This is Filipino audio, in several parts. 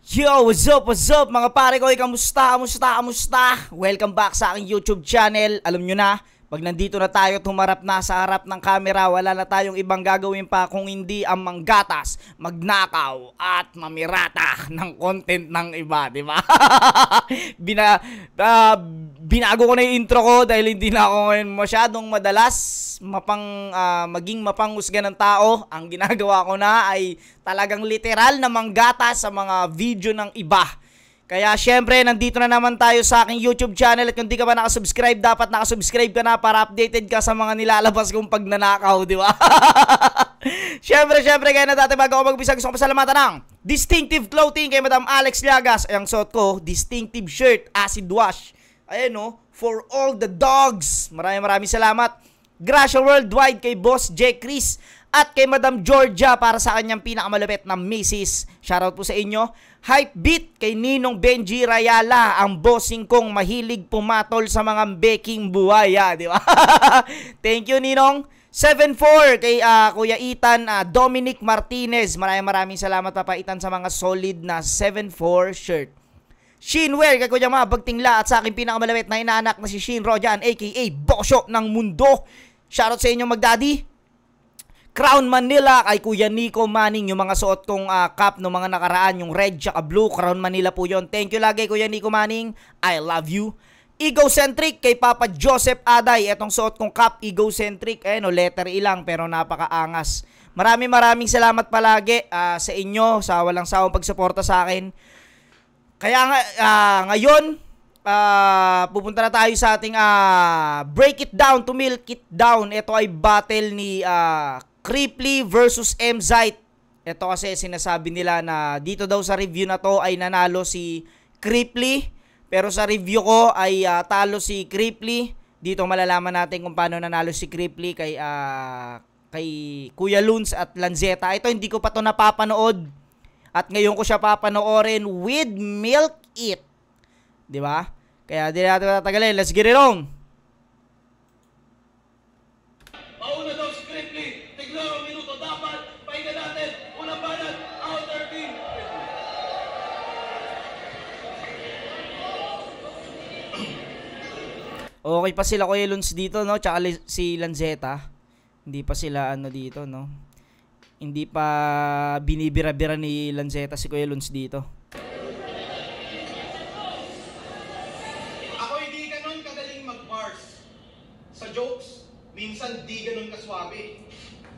Yo, what's up mga pare ko? Kamusta? Welcome back sa aking YouTube channel. Alam nyo na, pag nandito na tayo, tumarap na sa harap ng camera, wala na tayong ibang gagawin pa kung hindi ang manggatas, magnakaw at mamirata ng content ng iba, di ba? Binago ko na yung intro ko dahil hindi na ako ngayon masyadong madalas maging mapanghusga ng tao. Ang ginagawa ko na ay talagang literal na manggatas sa mga video ng iba. Kaya syempre, nandito na naman tayo sa aking YouTube channel at kung di ka pa nakasubscribe, dapat nakasubscribe ka na para updated ka sa mga nilalabas kong pagnanakaw, di ba? Syempre, kaya na dati bago ako magbisa, gusto ko pasalamatan ng Distinctive Clothing kay Madam Alex Llagas. Ay, ang suot ko, distinctive shirt, acid wash. Ayan no, for all the dogs. Maraming salamat. Gracia Worldwide kay Boss J. Chris at kay Madam Georgia para sa kanyang pinakamalupit na misis. Shoutout po sa inyo. Hype Beat kay Ninong Benji Rayala, ang bossing kong mahilig pumatol sa mga baking buhaya, di ba? Thank you, Ninong. 7-4 kay Kuya Ethan Dominic Martinez. Maraming salamat Papa Ethan sa mga solid na 7-4 shirt. Shinwear kay Kuya Mabagtingla at sa aking pinakamalapit na inaanak na si Shin Rojan aka Bosyo ng Mundo. Shoutout sa inyo magdaddy. Crown Manila kay Kuya Nico Manning, yung mga suot kong cap ng mga nakaraan, yung red tsaka blue, Crown Manila po yon. Thank you lagi Kuya Nico Manning, I love you. Egocentric kay Papa Joseph Aday, etong suot kong cap, Egocentric, letter E lang pero napakaangas. Maraming salamat palagi sa inyo, sa walang sawang pagsuporta sa akin. Kaya ngayon, pupunta na tayo sa ating Break It Down to Milk It Down. Ito ay battle ni Creeply versus M-Zite. Ito kasi sinasabi nila na dito daw sa review na to ay nanalo si Creeply. Pero sa review ko ay talo si Creeply. Dito malalaman natin kung paano nanalo si Creeply kay Kuya Luns at Lanzeta. Ito hindi ko pa to napapanood. At ngayon ko siya papanoorin with Milk It. Diba? Kaya di natin tatagalin. Let's get it on! Mauna daw si Creeply. Tiglang minuto dapat. Pahinga natin. Unang banat. Outer team. Okay pa sila Kuya Luns dito, no? Tsaka si Lanzeta. Hindi pa sila dito, no? Hindi pa binibira-bira ni Lanzeta si Kuya Luns dito. Ako hindi ganun kagaling mag-bars. Sa jokes, minsan di ganun kaswabe.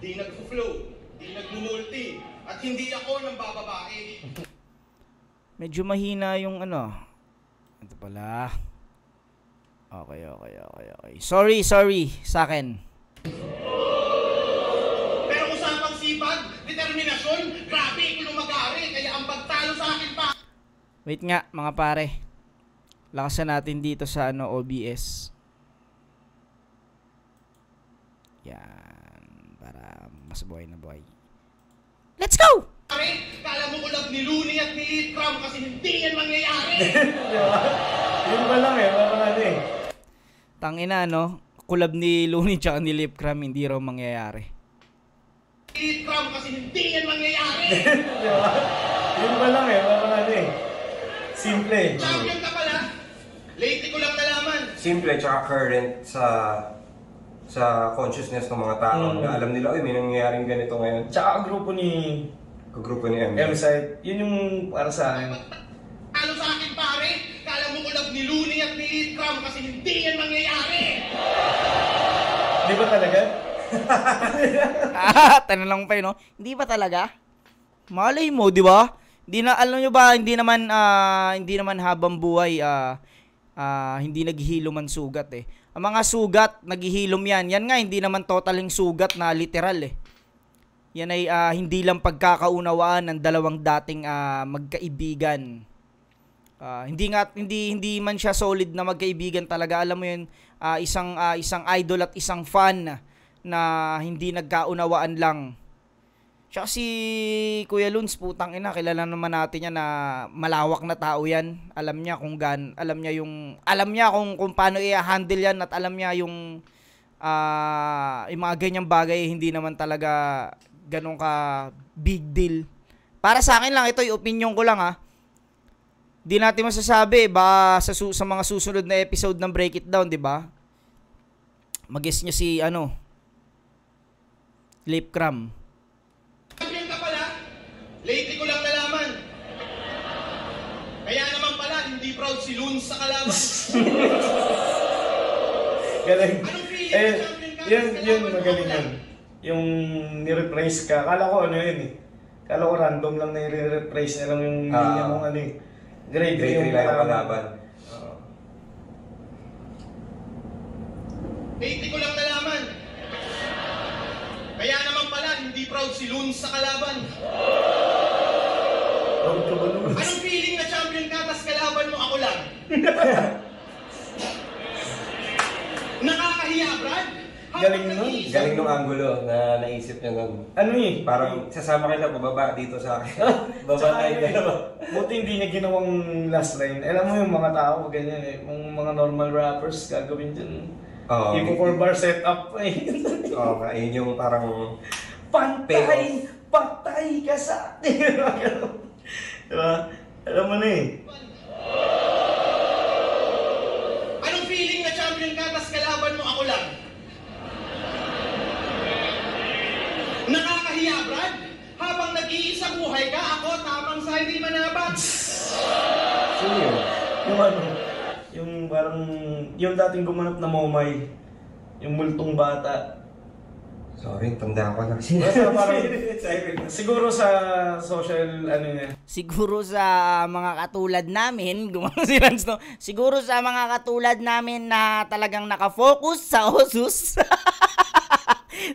Di nag-flow, di nag-multi, at hindi ako nang bababae. Medyo mahina yung Ito pala. Okay. Sorry sa akin. Pero usapang sipag, determinasyon, grabe ko lumagari, kaya ang pagtalo sa akin pa. Wait nga mga pare. Lakasan natin dito sa OBS. Yan. Para mas buhay na buhay. Let's go! Kala mo ulap ni Looney at ni Ikram kasi hindi yan mangyayari. Yun pa lang mga Tangina kulab ni Looney tsaka ni Lipcram hindi raw mangyayari. Ikram kasi hindi yan mangyayari. Yun pa lang mga simple. Champion ka pala. Lately ko lang nalaman. Simple tsaka current sa consciousness ng mga tao. Na alam nila, may nangyayaring ganito ngayon. Tsaka ang grupo ni M-Site, yun yung para sa akin. Talo sa akin pare, kala mo ulap ni Looney at ni Ikram kasi hindi yan mangyayari. Di ba talaga? Tanong pa yun, no? Hindi ba talaga? Malay mo, di ba? Alam nyo ba, hindi naman habang buhay, hindi naghihilom ang sugat eh. Ang mga sugat, naghihilom yan. Yan nga, hindi naman totaling sugat na literal eh. Yan ay hindi lang pagkakaunawaan ng dalawang dating magkaibigan. Hindi man siya solid na magkaibigan talaga. Alam mo yun, isang idol at isang fan na hindi nagkaunawaan lang. Tsaka si Kuya Luns, putang ina, kilala naman natin yan na malawak na tao yan. Alam niya alam niya kung paano i-handle yan at alam niya yung mga ganyang bagay hindi naman talaga ganun ka big deal. Para sa akin lang, ito yung opinion ko lang ha. Di natin masasabi ba sa mga susunod na episode ng Break It Down, 'di ba? Mag-guess niyo si Lip Cram. Champion ka pala? Lately ko lang nalaman. Kaya naman pala, hindi proud si Loons sa kalaban. Galing. Anong feeling Eh, na champion ka? yun, magaling yun. Yung ni-rephrase ka, kala ko ano yun eh. Kala ko random lang na i-rephrase na lang yung linya mong ano eh. Grade 3 yung kalaban. Lately ko lang nalaman. Kaya naman pala, hindi proud si Loons sa kalaban. Proud ka ba naman? Anong feeling na champion ka, tas kalaban mo ako lang? Nakakahiya, Brad? Galing nun. Galing nung angulo na naisip niya nun. Ano eh? Parang sasama kita pababa dito sa akin. Baba Tsaka tayo ano eh, dalawa. buti hindi niya ginawang last line. Alam mo yung mga tao, ganyan eh. Yung mga normal rappers, gagawin dyan. Oo. Ipo 4-bar setup eh. Oo nga, yun yung parang... Pantay! Patay ka sa akin! Diba? Alam mo na eh. Anong feeling na champion ka, tas kalaban mo ako lang? Nakakahiya, Brad? Habang nag-iisa buhay ka, ako tamang sa hindi manabat. Sino yun? Yung ano, yung parang, yung dating gumanap na Momay, yung multong bata. Sorry, tanda ko na. Basta parang, siguro sa social, ano niya, Siguro sa mga katulad namin, gumano si Lance, no? Siguro sa mga katulad namin na talagang nakafocus sa Osus.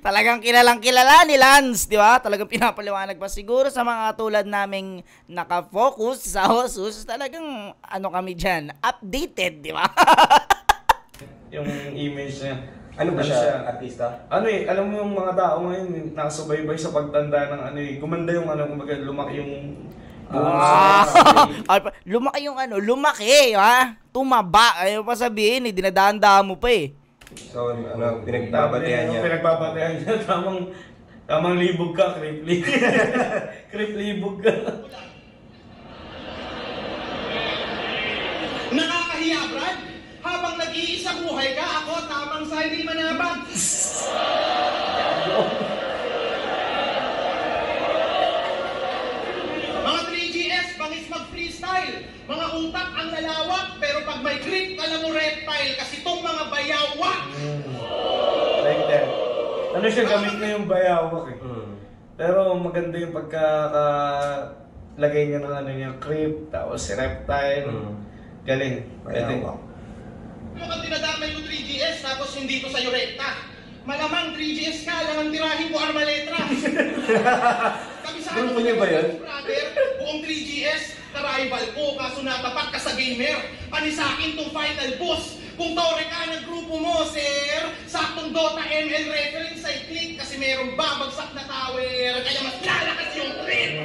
Talagang kilalang kilala ni Lance, di ba? Talagang pinapaliwanag pa. Siguro sa mga katulad naming nakafocus sa Osus, talagang ano kami dyan, updated, di ba? yung image niya. Ano ba siya? Artista? Ano eh, alam mo yung mga tao ngayon, nakasubaybay sa pagtanda ng ano eh, gumanda yung ano, kumbaga lumaki yung Lumaki yung lumaki, ha? Tumaba. Ayaw pa sabihin, dinadaan-daan mo pa eh. So, ano, pinagbabatehan niya. Pinagbabatehan niya, tamang libog ka, creeply. Creep-libog ka. Nakakahiya, Brad? Habang nag-iisa buhay ka, ako tamang sa hindi manabat. Mga 3GS, bangis mag-freestyle. Mga utak ang lalawak, pero pag may grip, alam mo reptile. Kasi itong mga bayawak. Like that. Ano siya, gamit na yung bayawak eh. Pero maganda yung pagkakalagay niya ng ano niya, creep, tapos si reptile. Galing. Galing. Mukhang dinadamay ko 3GS, tapos hindi ko sa'yo rekta. Malamang 3GS ka, lang ang tirahin ko armaletra. Kabisado Grupo niya ba yun? Brother, buong 3GS, ka-rival ko, kaso natapat ka sa gamer. Ani sa akin tong final boss. Kung tore ka ng grupo mo, sir, saktong Dota ML reference ay click kasi merong babagsak na tower. Kaya mas lalakas yung clip.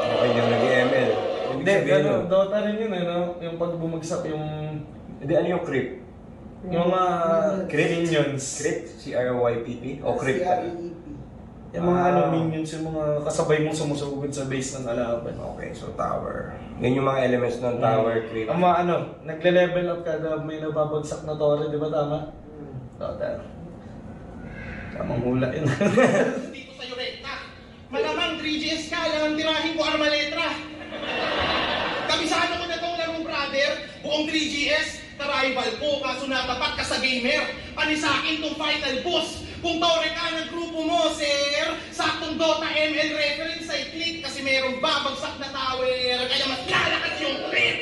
Okay yung nag-ML. Hindi, ano, Dota rin yun, ano? Yung pag bumagsak yung... Hindi, ano yung creep? Yung mga minions. Creep? C-R-Y-P-P? O creep? Yung mga ano, minions, yung mga kasabay mong sumusugod sa base ng kalaban. Okay, so tower. Yan yung mga elements ng tower, creep. Ang mga ano, nagle-level up kada may nababagsak na tore, di ba tama? Dota. Tamang hula yun. Hindi ko sa'yo rekta. Malamang 3GS ka, lang ang tirahin ko armaletra. Kabisado ko na tong laro, brother. Buong 3GS, ka-rival ko, kaso natapat ka sa gamer. Ani sa akin tong final boss. Kung tore ka ng grupo mo, sir, saktong Dota ML reference ay click kasi merong babagsak na tower. Kaya mas lalakas yung clip.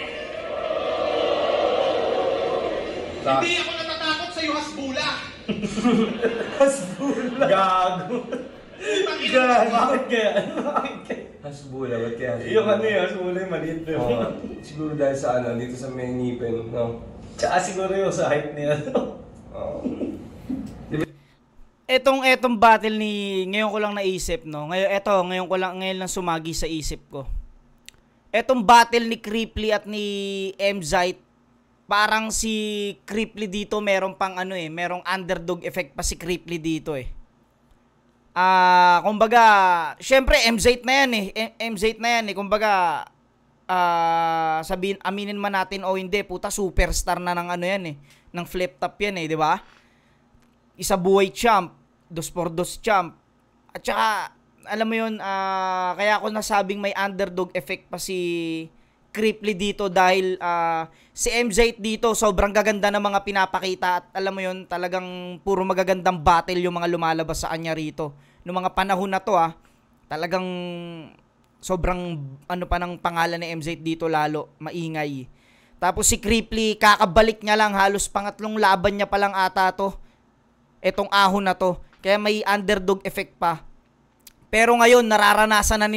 Hindi ako natatakot sa'yo, Hasbula. Hasbula. Gago. Gago. Bakit kaya? Bakit kaya? Hasbula, ba't kaya Hasbula? Yung ano yun, Hasbula yung maliit na Oo, siguro dahil sa ano, dito sa may ngipin, no? Tsaka siguro yung sa height niya. Oo. Etong battle ni ngayon ko lang naisip, no. Ngayon lang sumagi sa isip ko. Etong battle ni Creeply at ni Mzite, parang si Creeply dito meron pang merong underdog effect pa si Creeply dito eh. Kumbaga, syempre Mzite na yan eh. Kumbaga sabihin, aminin man natin o hindi, puta, superstar na ng ano yan eh, ng flip top yan eh, di ba? Isa buhay champ, 2x2 champ. At saka, alam mo yun, kaya ako nasabing may underdog effect pa si Cripply dito dahil si MZ dito sobrang gaganda ng mga pinapakita at alam mo yun, talagang puro magagandang battle yung mga lumalabas sa kanya rito. Noong mga panahon na to talagang sobrang ano pa ng pangalan ni MZ dito lalo, maingay. Tapos si Cripply, kakabalik niya lang, halos pangatlong laban niya pa lang ata to. Etong ahon na to. Kaya may underdog effect pa. Pero ngayon, nararanasan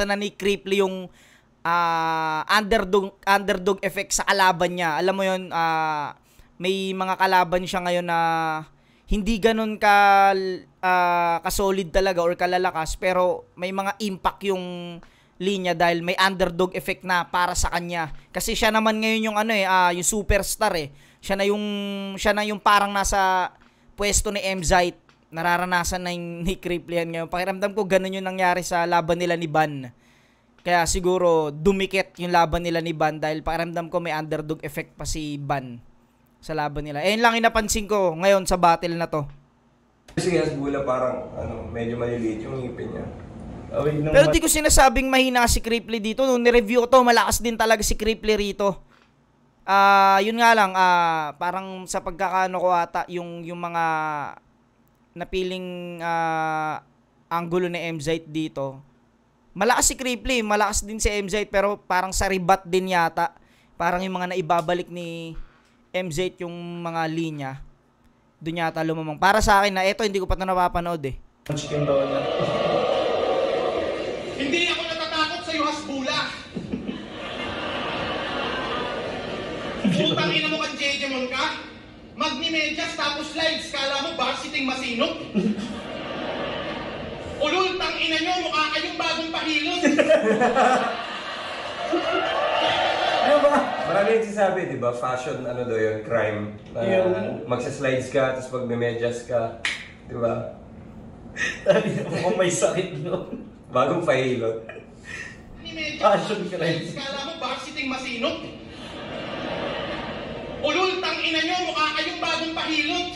na ni Cripply yung underdog effect sa kalaban niya. Alam mo yun, may mga kalaban siya ngayon na hindi ganun ka-solid talaga or kalalakas, pero may mga impact yung linya dahil may underdog effect na para sa kanya. Kasi siya naman ngayon yung yung superstar eh. Siya na yung parang nasa pwesto ni MZ. Nararanasan na yung ni Cripply yan ngayon. Pakiramdam ko ganun yung nangyari sa laban nila ni Ban. Kaya siguro dumikit yung laban nila ni Ban dahil pakiramdam ko may underdog effect pa si Ban sa laban nila. Yun lang yung napansin ko ngayon sa battle na to. Si Hasbula parang medyo maliliit yung ngipin niya. Pero di ko sinasabing mahina si Cripply dito. Nung ni-review ko to, malakas din talaga si Cripply rito. Yun nga lang, parang sa pagkakaano ko ata, yung mga napiling angulo ni MZ dito. Malakas si Cripply, malakas din si MZ, pero parang sa rebat din yata. Parang yung mga naibabalik ni MZ yung mga linya. Doon yata lumamang. Para sa akin na, eto hindi ko pa ito napapanood eh. Chicken donut. Hindi ako natatakot sa iyo, Hasbula. Putang ina mo kang Jejemon ka? Magni-medyas tapos slides, kala mo varsiting masinok? Ulul, tang ina nyo, mukha kayong bagong pahilot. Ano ba? Marami yung sinasabi, di ba? Fashion, daw yun, crime. Magsaslides ka, tapos magme-medyas ka. Di ba? Mukhang may sakit nun. Bagong pahilot. Fashion crime. Kala mo varsiting masinok? Ulul, tang ina nyo, mukha kayong bagong pahilot.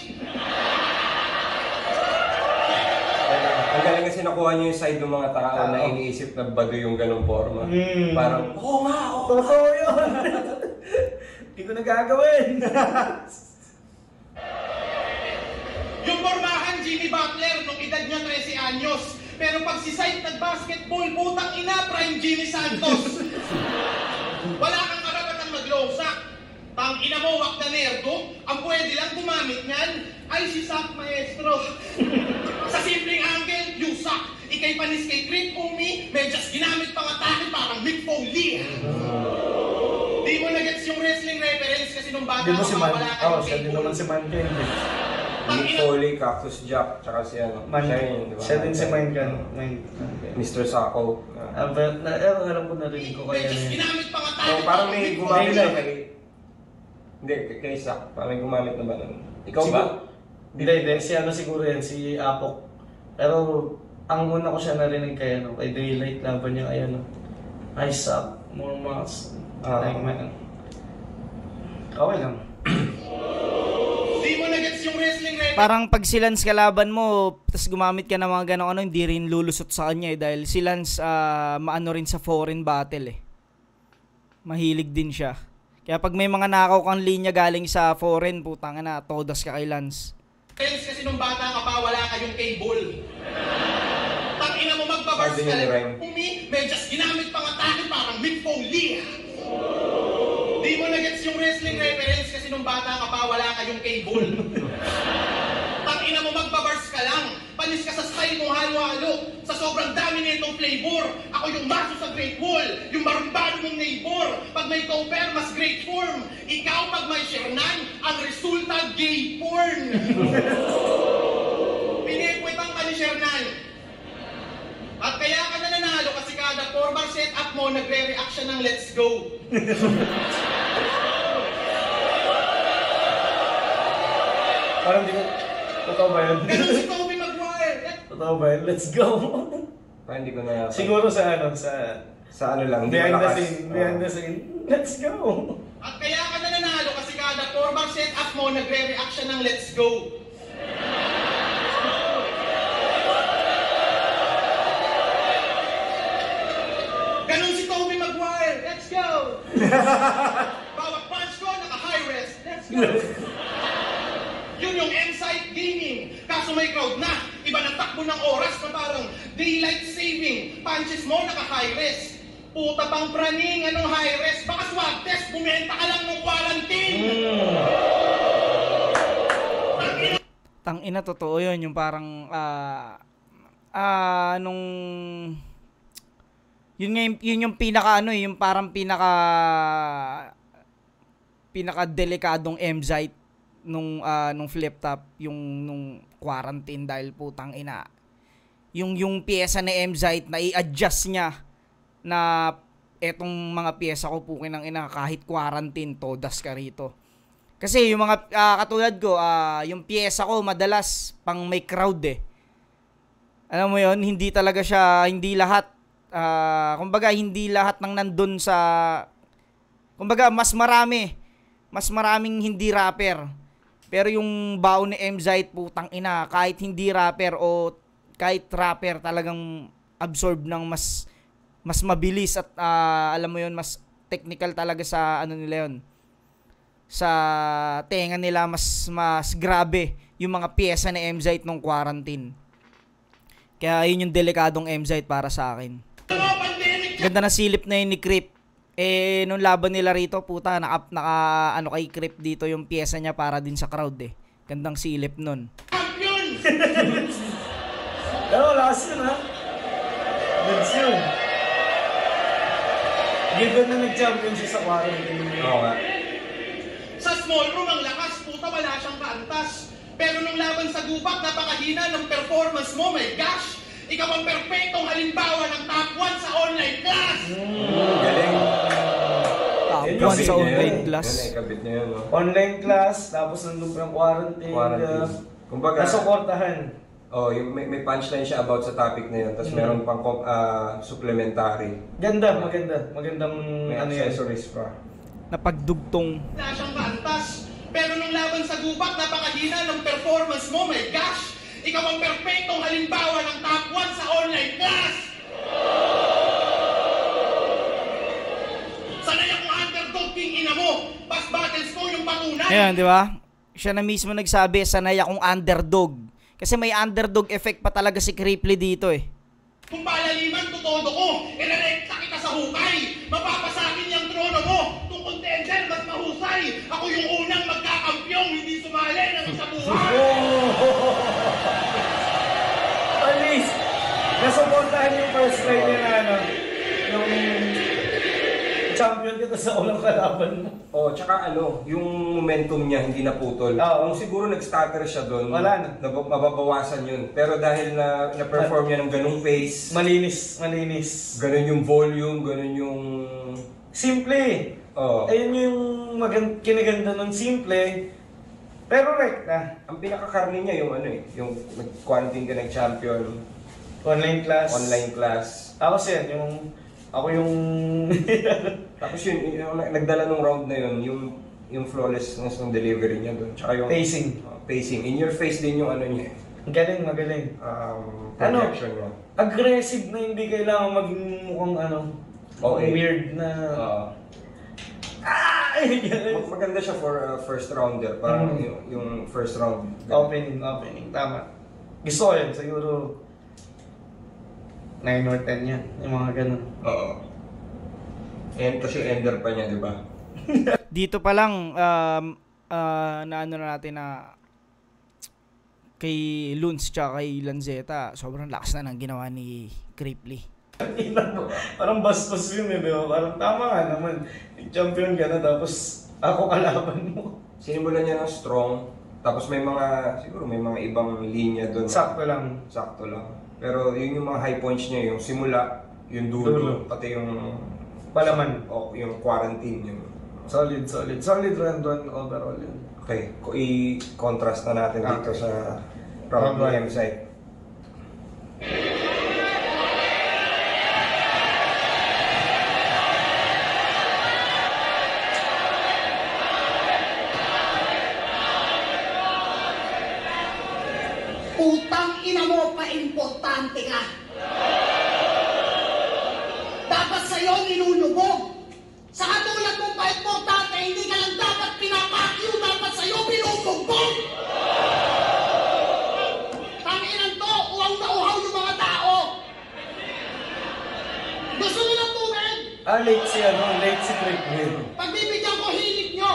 Ang galing kasi nakuha niyo yung side ng mga tao na iniisip na bago yung ganong forma. Parang, oo nga, oo. Totoo yun. Hindi ko nagagawin. Yung formahan, Jimmy Butler, nung edad niya 13 anyos. Pero pag si Said nag-basketball, putang ina, prime Jimmy Santos. Wala kang karapatang mag-lowsack. Tang ina mo, wak na nerdo. Ang pwede lang gumamit niyan ay si Sak Maestro. Sa simpleng angle, you suck. Ikay panis kay Crit Umi, medyas ginamit pang atake parang Mick Foley. Di mo na-gets yung wrestling reference kasi nung bata Di mo si Man. wala Oo, siya din naman si Man Ken. Mick Foley, Cactus Jack, tsaka si siya yun, di ba? Siya din si Man Ken. Mr. Sacco. Alam ko narinig ko kaya medyas na yun. ginamit pang atake Parang may Mick gumamit Foley. na kay... Hindi, kay Sack. Parang may gumamit na ba nun? Ikaw ba? Hindi. Si siguro yan, si Apok. Pero, ang una ko siya narinig kay Daylight, laban niya kay I suck, more mass. Like, man. Okay lang. Di mo na-gets yung wrestling reference. Parang pag si Lance kalaban mo, tapos gumamit ka ng mga ganong hindi rin lulusot sa kanya eh. Dahil si Lance, maano rin sa foreign battle eh. Mahilig din siya. Kaya pag may mga nakaw kang linya galing sa foreign, putang na, todas ka kay Lance. Kasi nung bata ka pa, wala kayong cable. Tangina mo magbabars Pwede ka yun, lang. Rhyme. Medyas ginamit pang atake parang Mick Foley. Di mo na-gets yung wrestling reference kasi nung bata ka pa, wala kayong cable. Tangina mo magbabars ka lang. Panis ka sa style mong halo-halo. Sa sobrang dami nitong flavor. Ako yung maso sa Great Wall. Yung marumbado mong neighbor. Pag may topper, mas great form. Ikaw pag may shernan, ang resulta gay porn. Pinipwetang ka ni Shernan. At kaya ka na nanalo kasi kada formal setup mo, nagre-react siya ng let's go. Parang di ko... Totoo ba yun? Ganun si Tobey Maguire. Totoo ba yun? Let's go. Parang hindi ko na... Siguro sa Sa ano lang, hindi Behind the malakas. scene, behind the scene. Let's go! At kaya ka na nanalo kasi kada 4-bar setup mo, nagre-react siya ng let's go. Ganon si Tobey Maguire, let's go! Bawat punch ko, naka-high rest, let's go! Yun yung M-Site Gaming. Kaso may crowd na. Iba ng takbo ng oras na parang daylight saving. Punches mo, naka-high rest. Puta pang praning, anong high rest? Baka swab test, bumenta ka lang ng quarantine. Tangina, totoo yun. Yung parang, nung... Yun yung pinaka ano yung parang pinaka delikadong M-Site nung flip top nung quarantine dahil putang ina. Yung piyesa ni M-Site na i-adjust niya na etong mga piyesa ko pukin ng ina kahit quarantine todas ka rito. Kasi yung mga katulad ko, yung piyesa ko madalas pang may crowd eh. Alam mo yon, hindi talaga siya, hindi lahat kumbaga hindi lahat ng nandun sa kumbaga mas maraming hindi rapper. Pero yung baon ni M-Site putang ina, kahit hindi rapper o kahit rapper talagang absorb ng mas mabilis at alam mo yon, mas technical talaga sa ano nila yon. Sa tenga nila mas grabe yung mga piyesa ni M-Site nung quarantine. Kaya yun yung delikadong M-Site para sa akin. Ganda na silip na yun ni Creep. Nung laban nila rito, puta, naka kay Creep dito yung piyesa niya para din sa crowd eh. Gandang silip nun. Champion! Pero last yun ha. Goods yun. Given na nag-champion siya sa quarantine. Oo nga. Sa small room ang lakas, puta wala siyang kaantas. Pero nung laban sa gubat, napakahina ng performance mo, my gosh! Ikaw ang perfectong halimbawa ng top 1 sa online class! Galing. Top 1 sa online class. Yan, ikabit niya yun, no? Online class, tapos nandun pa ng quarantine. Kumbaga, nasuportahan. oh, yung may punchline siya about sa topic na yun. Tapos meron pang supplementary. Ganda, magandang May ano yan. accessories pa. Napagdugtong. Wala siyang kaantas. Pero nung laban sa gubat, napakahina ng performance mo, my gosh! Ikaw ang perfectong halimbawa ng top 1 sa online class! Sanay akong underdog king ina mo! Past battles ko yung patunay! Ayan, di ba? Siya na mismo nagsabi, sanay akong underdog. Kasi may underdog effect pa talaga si Creeply dito eh. Kung palaliman ko todo ko, irerekta kita sa hukay! Mapapasakin yung trono mo! Kung contender, mas mahusay! Ako yung unang magkakampyong hindi sumali ng isa buhay! At least, nasuportahan yung first line niya na ano, nung champion kita sa ulang kalaban mo. Oh, tsaka ano, yung momentum niya hindi naputol. Oo. Kung siguro nag-stutter siya doon, Wala na. mababawasan yun. Pero dahil na-perform niya ng ganung pace, Malinis. ganun yung volume, ganun yung... Simple. Oh. Ayun yung kinaganda ng simple, pero rekta. Ang pinakakarni niya yung ano eh, yung nag-quarantine ka nag-champion, Online class. online class. Tapos yan, ako yung... Tapos yun, yung nagdala ng round na yun, yung flawlessness ng delivery niya doon. Tsaka yung Pacing. Pacing. In your face din yung ano niya. Magaling. Projection niya. Aggressive na hindi kailangan maging mukhang Okay. weird na... Maganda siya for first rounder. Parang yung first round. Opening. Tama. Gusto ko yun. Siguro 9 or 10 yan. Yung mga ganun. Oo. And kasi ender pa niya, di ba? Dito pa lang, na ano na natin na kay Luns tsaka kay Lanzetta, sobrang lakas na ng ginawa ni Creeply. Parang bastos yun eh, di ba? Parang tama nga naman. Champion ka na tapos ako kalaban mo. Sinimulan niya ng strong. Tapos may siguro may mga ibang linya doon. Sakto lang. Sakto lang. Pero yun yung mga high points niya, yung simula, yung dulo, pati yung Palaman. yung quarantine. Yung... Solid. Solid round 1 overall yun. Okay, i-contrast na natin dito sa round Round 1 side. ina mo, pa-importante ka. Dapat sa'yo nilulubog. Sa katulad mong pa-importante, hindi ka lang dapat pinapakyo, dapat sa'yo binubugbog. Tanginan to, uhaw na uhaw yung mga tao. Gusto nyo ng tubig? Late si Triple. Pagbibigyan ko hilig nyo.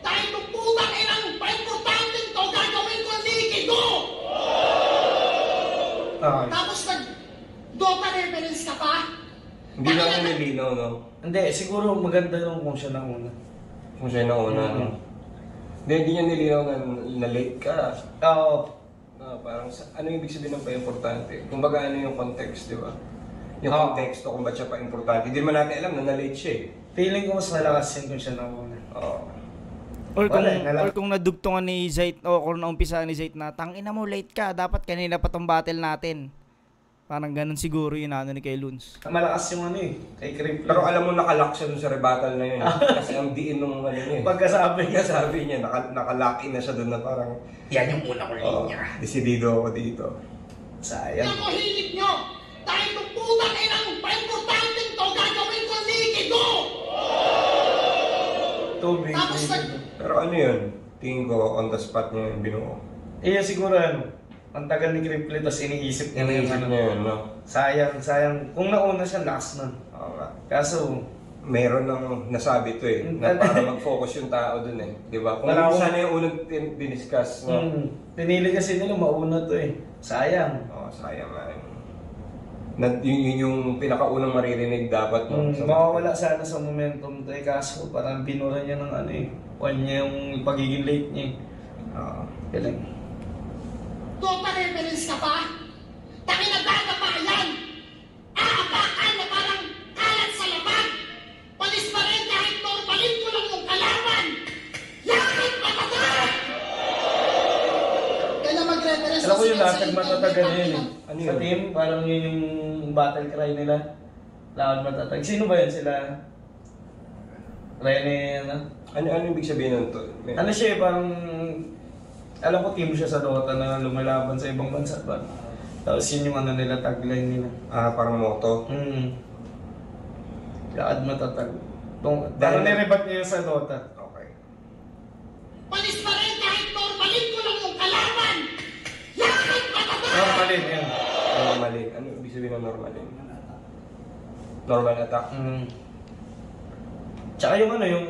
Dahil nung putang inang pa-importante to, gagawin ko ang likido. Okay. Tapos nag-Dota reference ka pa? Hindi lang yung nilinaw, no? Hindi, siguro maganda yung kung siya nauna. Kung siya nauna, no? Hindi niya nilinaw na late ka. Oo. Parang, ano yung ibig sabihin ng pa-importante? Kumbaga, ano yung context, di ba? Yung konteksto kung ba't siya pa-importante. Hindi naman natin alam na na-late siya eh. Feeling ko mas malakas yun kung siya nauna. Oo. Or kung nadugtungan ni Zayt o kung naumpisa ni Zayt na tangina mo late ka, dapat kanina pa tong battle natin. Parang ganun siguro yung ano ni kay Luns. Malakas yung ano eh, kay Creep. Pero alam mo nakalock siya dun sa rebuttal na yun. Kasi ang diin nung ano niya eh. Pagkasabi niya. Sabi niya, nakalock in na siya dun na parang, Yan yung una ko linya. desidido ako dito. Sayang. Yan ko hilig nyo. Dahil nung putang inang pa-importante to, gagawin ko ang likido. Tubig. Tapos Pero ano yun? Tingin ko on the spot niya yung binuo. Siguro ano, ang tagal ni Cripplet, tapos iniisip niya na yung Iniisip ano. niya yun, no? Sayang. Kung nauna siya, last na. Oo nga. Kaso, Meron nang nasabi to eh, na para mag-focus yung tao dun eh. Di ba? Kung Wala ano akong- sana yung unang diniscuss, no? pinili kasi nila mauna to eh. Sayang. Oo, sayang nga yun. Yun yung pinakaunang maririnig dapat, no? Mawawala sana sa momentum to eh. Kaso, parang binura niya ng ano eh. Kwan niya yung pagiging late niya eh. Galing. Dota reference ka pa? Taki na dadapa yan! Aapakan na parang kalat sa lapag! Palis pa rin kahit normalin ko lang yung kalaban! Yakit matatag! Kaya mag-reference Alam ko yung sa latag matatagal yun eh. Ano Sa yun? team, parang yun yung battle cry nila. Lawan matatag. Sino ba yun sila? Rene, ano? Ano ibig sabihin nun to? Ano siya eh, parang... Alam ko team siya sa Dota na lumalaban sa ibang bansa ba? Tapos yun yung ano nila, tagline nila. Parang motto. Lakad matatag. Parang Dahil- nirebat niya yun sa Dota. Okay. Palis pa rin kahit normalin ko lang yung kalaban! Yakit matatag! Normalin yun. Normalin. Ano ibig sabihin ng normalin? Normal attack. Tsaka yung ano, yung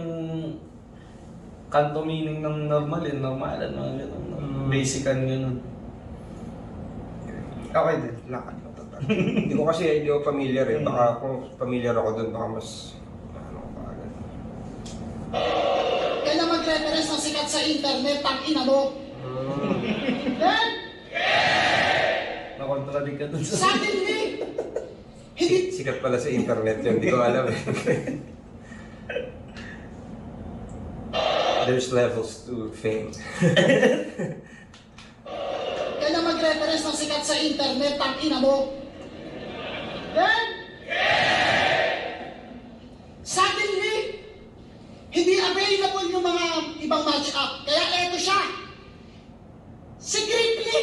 kanto meaning ng normalin, normalan, mga gano'n. Basican gano'n. Okay din. Lakad matatag. Hindi ko kasi, hindi ako familiar eh. Baka kung familiar ako dun, baka mas... Ano ko agad. Kaya na mag-reference ng sikat sa internet, ang ina mo. Then, Nakontradict ka dun sa... suddenly, hindi Sikat pala sa internet yun, hindi ko alam eh. There's levels to fame. kaya na mag-reference ng sikat sa internet, ang ina mo. Then, suddenly, hindi available yung mga ibang match-up. Kaya eto siya. Si Gripply.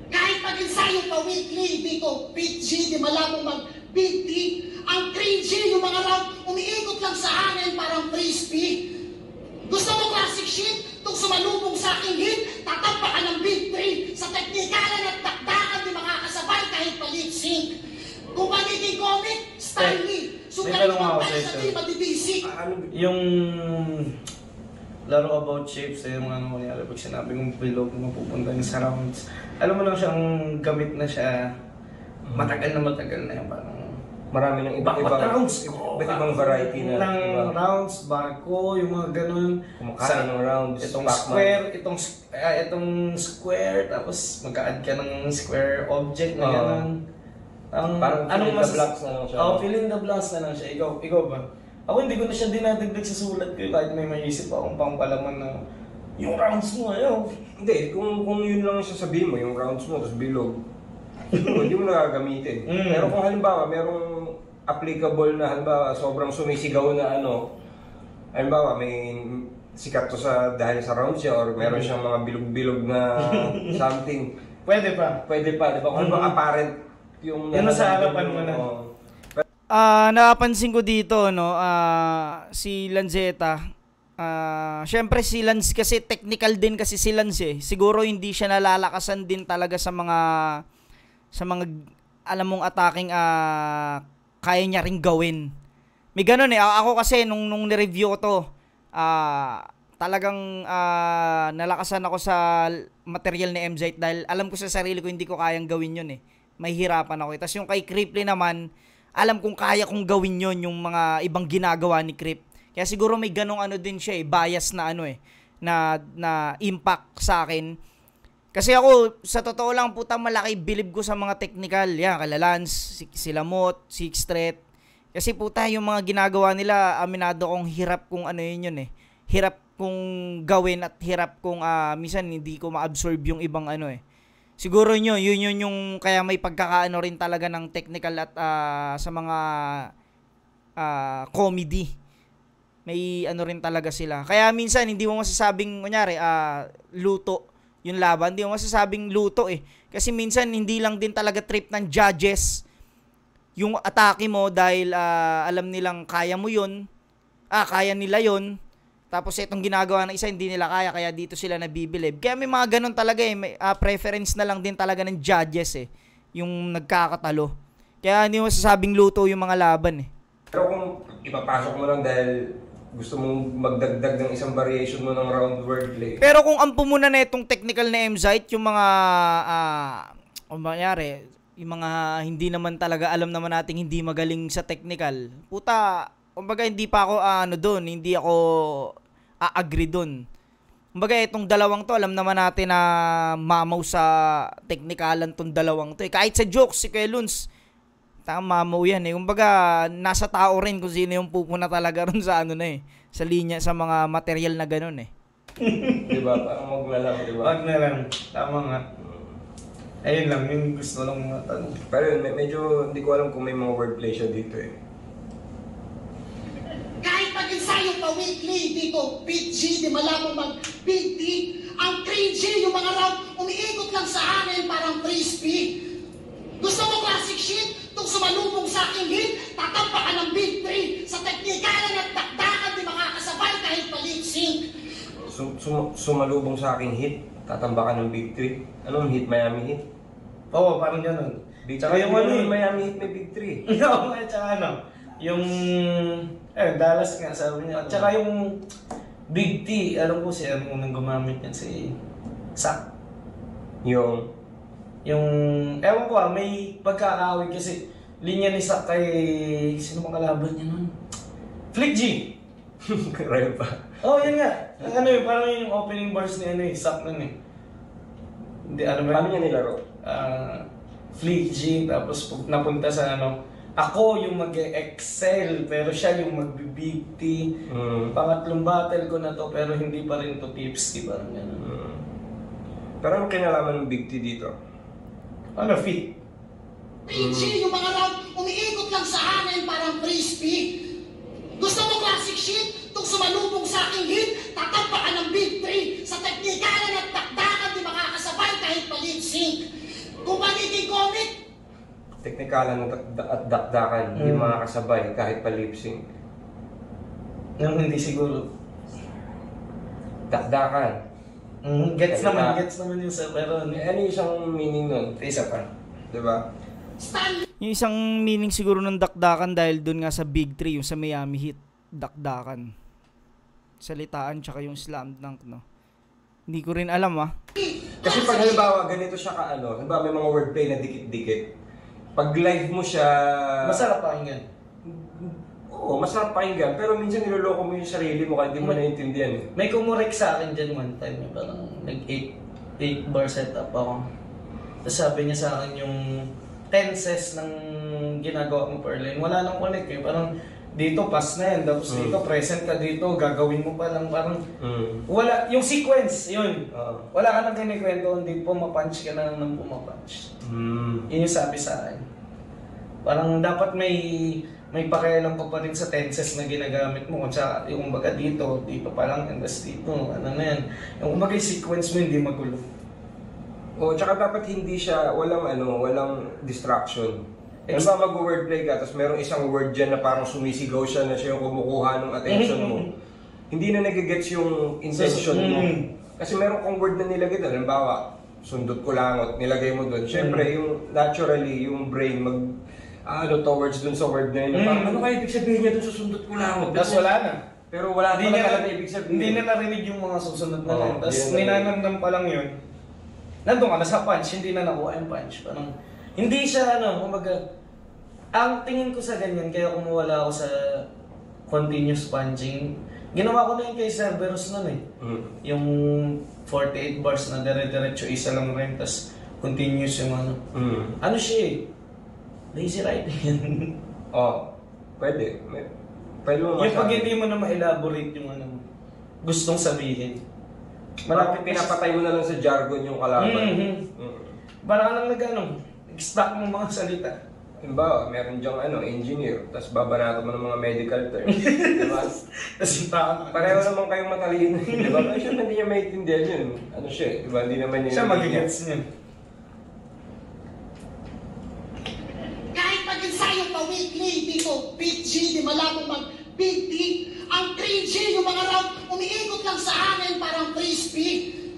Kahit mag-ensayo pa weekly, dito, PG, di malamang mag-BT, ang cringy, yung mga round, umiikot lang sa hangin, parang frisbee. Gusto mo classic shit? Itong sumalubong sa aking hit, tatampa ka ng big 3 sa teknikalan at dakdakan di makakasabay kahit pa-lip sync. Kung magiging comic, Stanley. May tanong ako tayo sa'yo, sa sir. team, matibisik. Yung laro about shapes, yung ano kunyari, pag sinabi kong bilog, mapupunta yung sa rounds. Alam mo lang siyang gamit na siya, matagal na yung parang Marami ng iba't Back ibang, rounds. iba't ibang variety na. ng Diba? rounds, barko, yung mga ganun. Kumakain ng rounds, Itong Pac-Man. square, itong square, tapos mag-add ka ng square object na Oo. ganun. Parang fill in the blanks na lang siya. Fill in the blanks na lang siya. Ikaw ba? Ako hindi ko na siya dinadagdag sa sulat ko kahit may maisip akong pangpalaman na yung rounds mo, ayaw. Hindi, kung yun lang siya sabihin mo, yung rounds mo, tapos bilog, hindi mo nakagamitin. Pero kung halimbawa, merong applicable na halimbawa, sobrang sumisigaw na ano, halimbawa, may sikat to sa dahil sa rounds siya or meron siyang mga bilog-bilog na something, Pwede pa. Pwede pa, di ba? Kung ba apparent yung... Yun nasa harapan mo na. Napansin ko dito, no, si Lanzetta, syempre si Lance kasi technical din kasi si Lance eh. Siguro hindi siya nalalakasan din talaga sa mga alam mong attacking kaya niya ring gawin. May ganun eh. Ako kasi nung ni-review ko to, talagang nalakasan ako sa material ni MZ dahil alam ko sa sarili ko hindi ko kayang gawin yun eh. Mahihirapan ako eh. Tapos yung kay Cripply naman, alam kong kaya kong gawin yon yung mga ibang ginagawa ni Crip. Kaya siguro may ganong ano din siya eh, bias na ano eh, na impact sa akin. Kasi ako, sa totoo lang puta, malaki bilib ko sa mga technical. Yan, kala Lance, sila Mot, Six Threat. Kasi puta, yung mga ginagawa nila, aminado kong hirap kung ano yun eh. Hirap kong gawin at hirap kong minsan hindi ko ma-absorb yung ibang ano eh. Siguro yun yung kaya may pagkakaano rin talaga ng technical at sa mga comedy. May ano rin talaga sila. Kaya minsan hindi mo masasabing kunyari luto yung laban. Hindi mo masasabing luto eh. Kasi minsan hindi lang din talaga trip ng judges yung atake mo dahil alam nilang kaya mo yun. Kaya nila yun. Tapos itong ginagawa ng isa hindi nila kaya dito sila nabibilib. Kaya may mga ganun talaga eh. May, preference na lang din talaga ng judges eh. Yung nagkakatalo. Kaya hindi mo masasabing luto yung mga laban eh. Pero kung ipapasok mo lang dahil gusto mong magdagdag ng isang variation mo ng round wordplay. Pero kung ampo muna na itong technical na MZite, yung mga kung mangyari, yung mga hindi naman talaga alam naman nating hindi magaling sa technical. Puta, kumbaga hindi pa ako hindi ako agree doon. Kumbaga itong dalawang to, alam naman natin na mamaw sa technicalan tong dalawang to. Kahit sa jokes si Kuya Luns, mamaw yan eh. Kumbaga nasa tao rin kung sino yung pupuna talaga ron sa ano na eh, sa linya, sa mga material na ganun eh. Diba? Parang wag na lang, diba? Wag na lang. Tama nga. Ayun lang, yung gusto lang mga tanong. Pero yun, medyo hindi ko alam kung may mga wordplay siya dito eh. Kahit mag-ensayo pa weekly dito, Big G, di malabo mag-Big D, ang cringy, yung mga round, umiikot lang sa akin parang frisbee. Gusto mo classic shit? Itong sumalubong sa aking hit, tatampa ka ng Big 3. Sa teknikalan at dakdakan, di makakasabay kahit pa-lip-sync. Sumalubong sa aking hit, tatamba ka ng Big 3. Anong hit? Miami Heat? Oo, parang gano'n. Big Tsaka 3, yung ano yung Miami Heat may Big 3. Oo, tsaka ano, yung Dallas nga sabi niya. Tsaka yung Big T, alam ko si ano nang gumamit yan, si Sak. Yung Ewan ko may pagkakawig kasi linya ni Sak kay, sino bang kalaban niya nun? Flick G! Kaya pa. Yun nga. Ano yun, parang yung opening bars ni Sak nun eh. Hindi, ano ba? Paano niya nilaro? Flick G, tapos napunta sa ako yung mag-excel, pero siya yung mag-big T. Pangatlong battle ko na to, pero hindi pa rin to tips, di ba? Pero ano kinalaman ng Big T dito? Ano, fit? Big G, yung mga round, umiikot lang sa akin parang frisbee. Gusto mo classic shit? Itong sumalubong sa aking hit, tatampa ka ng Big 3. Sa teknikalan at dakdakan, di makakasabay kahit pa-lip-sync. Kung magiging comic, Teknikalan at dakdakan, hindi makakasabay kahit pa-lip-sync. Yung hindi siguro. Dakdakan. Gets naman yung sa pero Ano yung isang meaning nun? isa pa. Diba? Yung isang meaning siguro ng dakdakan dahil dun nga sa Big 3, yung sa Miami Heat, dakdakan. Salitaan tsaka yung slam dunk, no? Hindi ko rin alam Kasi pag halimbawa ganito siya halimbawa may mga wordplay na dikit-dikit. Pag live mo siya... Masarap pakinggan. Oo, masarap pakinggan. Pero minsan niloloko mo yung sarili mo kahit di mo naiintindihan eh. May kumurek sa akin dyan one time. Parang nag-8 bar setup ako. Tapos sabi niya sa akin yung tenses ng ginagawa mo per line. Wala nang connect eh. Parang dito pass na yan. Tapos dito present ka dito. Gagawin mo pa lang parang... Wala. Yung sequence, yun. Wala ka nang kinikwento. Hindi pumapunch ka na nang pumapunch. Yun yung sabi sa akin. Parang dapat may pakialam ko pa rin sa tenses na ginagamit mo. Kung sa yung kumbaga dito pa lang, tapos dito, ano na yan. Yung kumbaga yung sequence mo hindi magulo. O, tsaka dapat hindi siya, walang distraction. Ano ba mag-wordplay ka, tapos merong isang word dyan na parang sumisigaw siya na siya yung kumukuha ng attention mo. Hindi na nagigets yung intention mo. Kasi meron kong word na nilagay doon. Halimbawa, sundot ko langot, nilagay mo doon. Siyempre, yung naturally, yung brain towards doon sa word na yun. Parang, ano kaya ibig sabihin niya doon sa sundot ko langot? Tapos wala na. Pero wala Hindi talaga na ibig sabihin. Hindi na narinig yung mga susunod na Oo, line. Tapos hindi na ninanamdam pa lang yun. Nandun ka na sa punch, hindi na nakuha yung punch. Parang, hindi siya kumbaga, ang tingin ko sa ganyan, kaya kumuwala ako sa continuous punching, ginawa ko na yun kay Cerberus nun eh. Yung 48 bars na dire-diretso, isa lang rin, tas continuous yung ano siya eh, lazy writing. Pwede. Pwede mo yung pag hindi mo na ma-elaborate yung gustong sabihin. Malapit pinapatay mo na lang sa jargon yung kalaban. Parang nag-stack mo mga salita. Halimbawa, meron dyang engineer, tapos babanato mo ng mga medical terms. Diba? Tapos yung tao. Pareho naman kayong matalino. Diba? Pero siya hindi niya maintindihan yun. Ano siya, diba? Hindi naman niya. Siya mag-gets niya. Kahit mag-ensayo pa weekly dito, Big G, di malabo mag-Big D, ang 3G, yung mga round, umiikot lang sa hangin parang frisbee.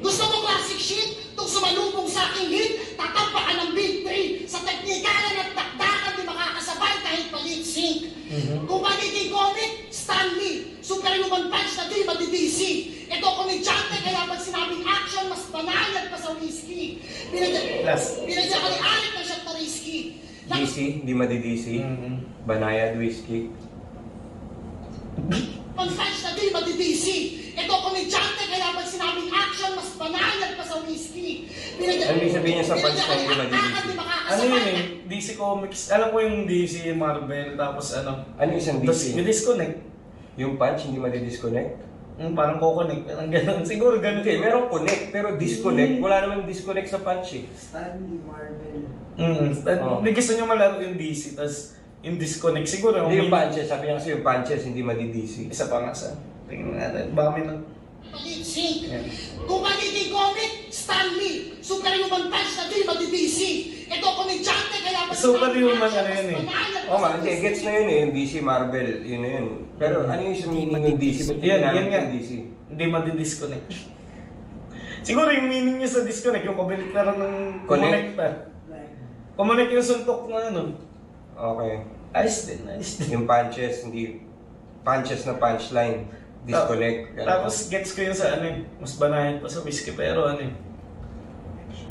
Gusto mo classic shit? Itong sumalubong sa aking hit, tatapakan ng Big 3. Sa teknikalan at takdakan, di makakasabay kahit palit sync. Kung magiging comic, Stanley. Superhuman punch na di madi-DC. Ito komedyante, kaya pag sinabing action, mas banayad pa sa whiskey. Pinadya ka ni Alec na siya tariski. DC, hindi madi-DC. Banayad whiskey. Pag-punch na di madi-DC. Ito komedyante, kaya pag sinabing action, mas banayad pa sa whiskey. Ano yung sabihin niya sa punch na hindi madi-DC? Ano yun eh, DC Comics, alam ko yung DC Marvel, tapos Ano yung isang DC? may disconnect. Yung punch hindi madi-disconnect? Parang ko-connect, parang gano'n. Siguro gano'n. Okay, merong connect, pero disconnect. Wala naman disconnect sa punch eh. Stanley Marvel. Hindi gusto nyo malaro yung DC, tapos yung disconnect. Siguro Hindi yung punches, sabi niya kasi yung punches hindi madi-DC. isa pa nga sa tingnan natin. Baka may palit sync. Kung magiging comic, Stanley. Superhuman punch na di madi-DC. Ito komedyante, kaya pag Superhuman ano yun eh. Oo nga, hindi, gets na yun eh, yung DC Marvel, yun na yun. Pero ano yung meaning ng DC? Ba't Yan ginamit nga. yung DC? Hindi madi-disconnect. Siguro yung meaning niya sa disconnect, yung kabalik na rin ng Connect. connect. Kumonect yung suntok na Okay. Ayos din. Yung punches, hindi punches na punchline. Disconnect. Tapos gets ko yun sa mas banayan pa sa whiskey, pero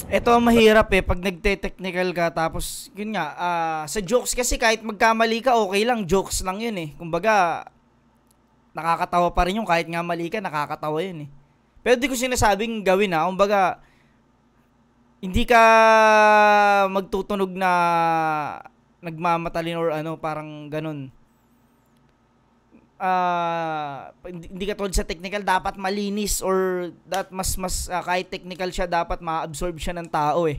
Ito ang mahirap pag nagte-technical ka tapos yun nga sa jokes kasi kahit magkamali ka okay lang, jokes lang yun eh. Kumbaga nakakatawa pa rin yung kahit nga mali ka, nakakatawa yun eh. Pero di ko sinasabing gawin kumbaga hindi ka magtutunog na nagmamatalin or parang ganun. Hindi ka tulad sa technical dapat malinis or mas kahit technical siya dapat ma-absorb siya ng tao eh.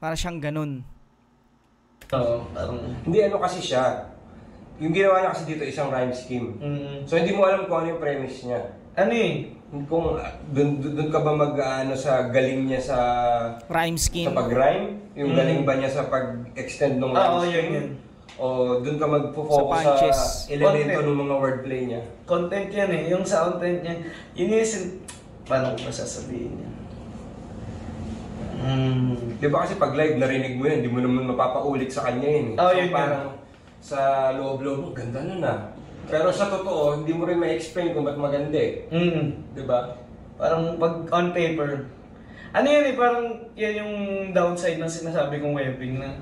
Para siyang ganun. parang Hindi kasi siya. Yung ginawa niya kasi dito isang rhyme scheme. So hindi mo alam kung ano yung premise niya. Kung doon ka ba sa galing niya sa Rhyme scheme. sa pag-rhyme? Yung galing ba niya sa pag-extend ng rhyme scheme? yun. O doon ka magpo-focus Sa punches. sa elemento ng mga wordplay niya? Content yan eh. Yung sa content niya, yun paano ko sasabihin yan? Di ba kasi pag live narinig mo yun, hindi mo naman mapapaulit sa kanya yun. Yun parang sa loob-loob mo, ganda nun Pero sa totoo, hindi mo rin ma-explain kung ba't maganda eh. Di ba? Parang pag on paper, yan eh, parang yan yung downside ng sinasabi kong webbing na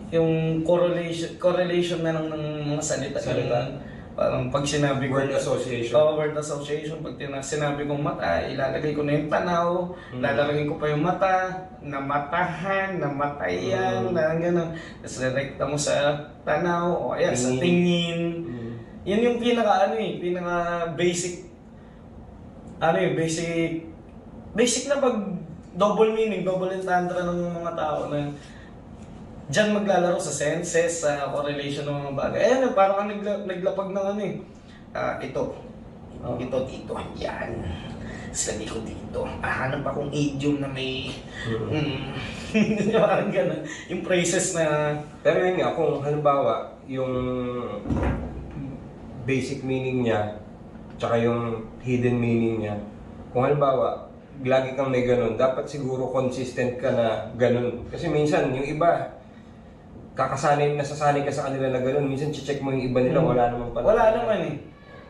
yung correlation na lang ng mga salita. Parang pag sinabi ko Word association. Word association. Pag sinabi kong mata, ilalagay ko na yung tanaw, lalagay ko pa yung mata, namatahan, namatayan, na gano'n. Tapos direkta mo sa tanaw, o sa tingin. Yan yung pinaka basic basic na pag double meaning, double entendre ng mga tao na diyan maglalaro sa senses, sa correlation ng mga bagay. Parang ang naglapag ng ito. Ito dito, yan. Lagi ko dito. Hanap akong idiom na may... Parang ganun. Yung phrases na... Pero yun nga, kung halimbawa, yung basic meaning niya, tsaka yung hidden meaning niya, kung halimbawa, lagi kang may ganun, dapat siguro consistent ka na ganun. Kasi minsan, yung iba, nasasanay ka sa kanila na ganun. Minsan, check mo yung iba nila, wala naman pala. Wala naman eh.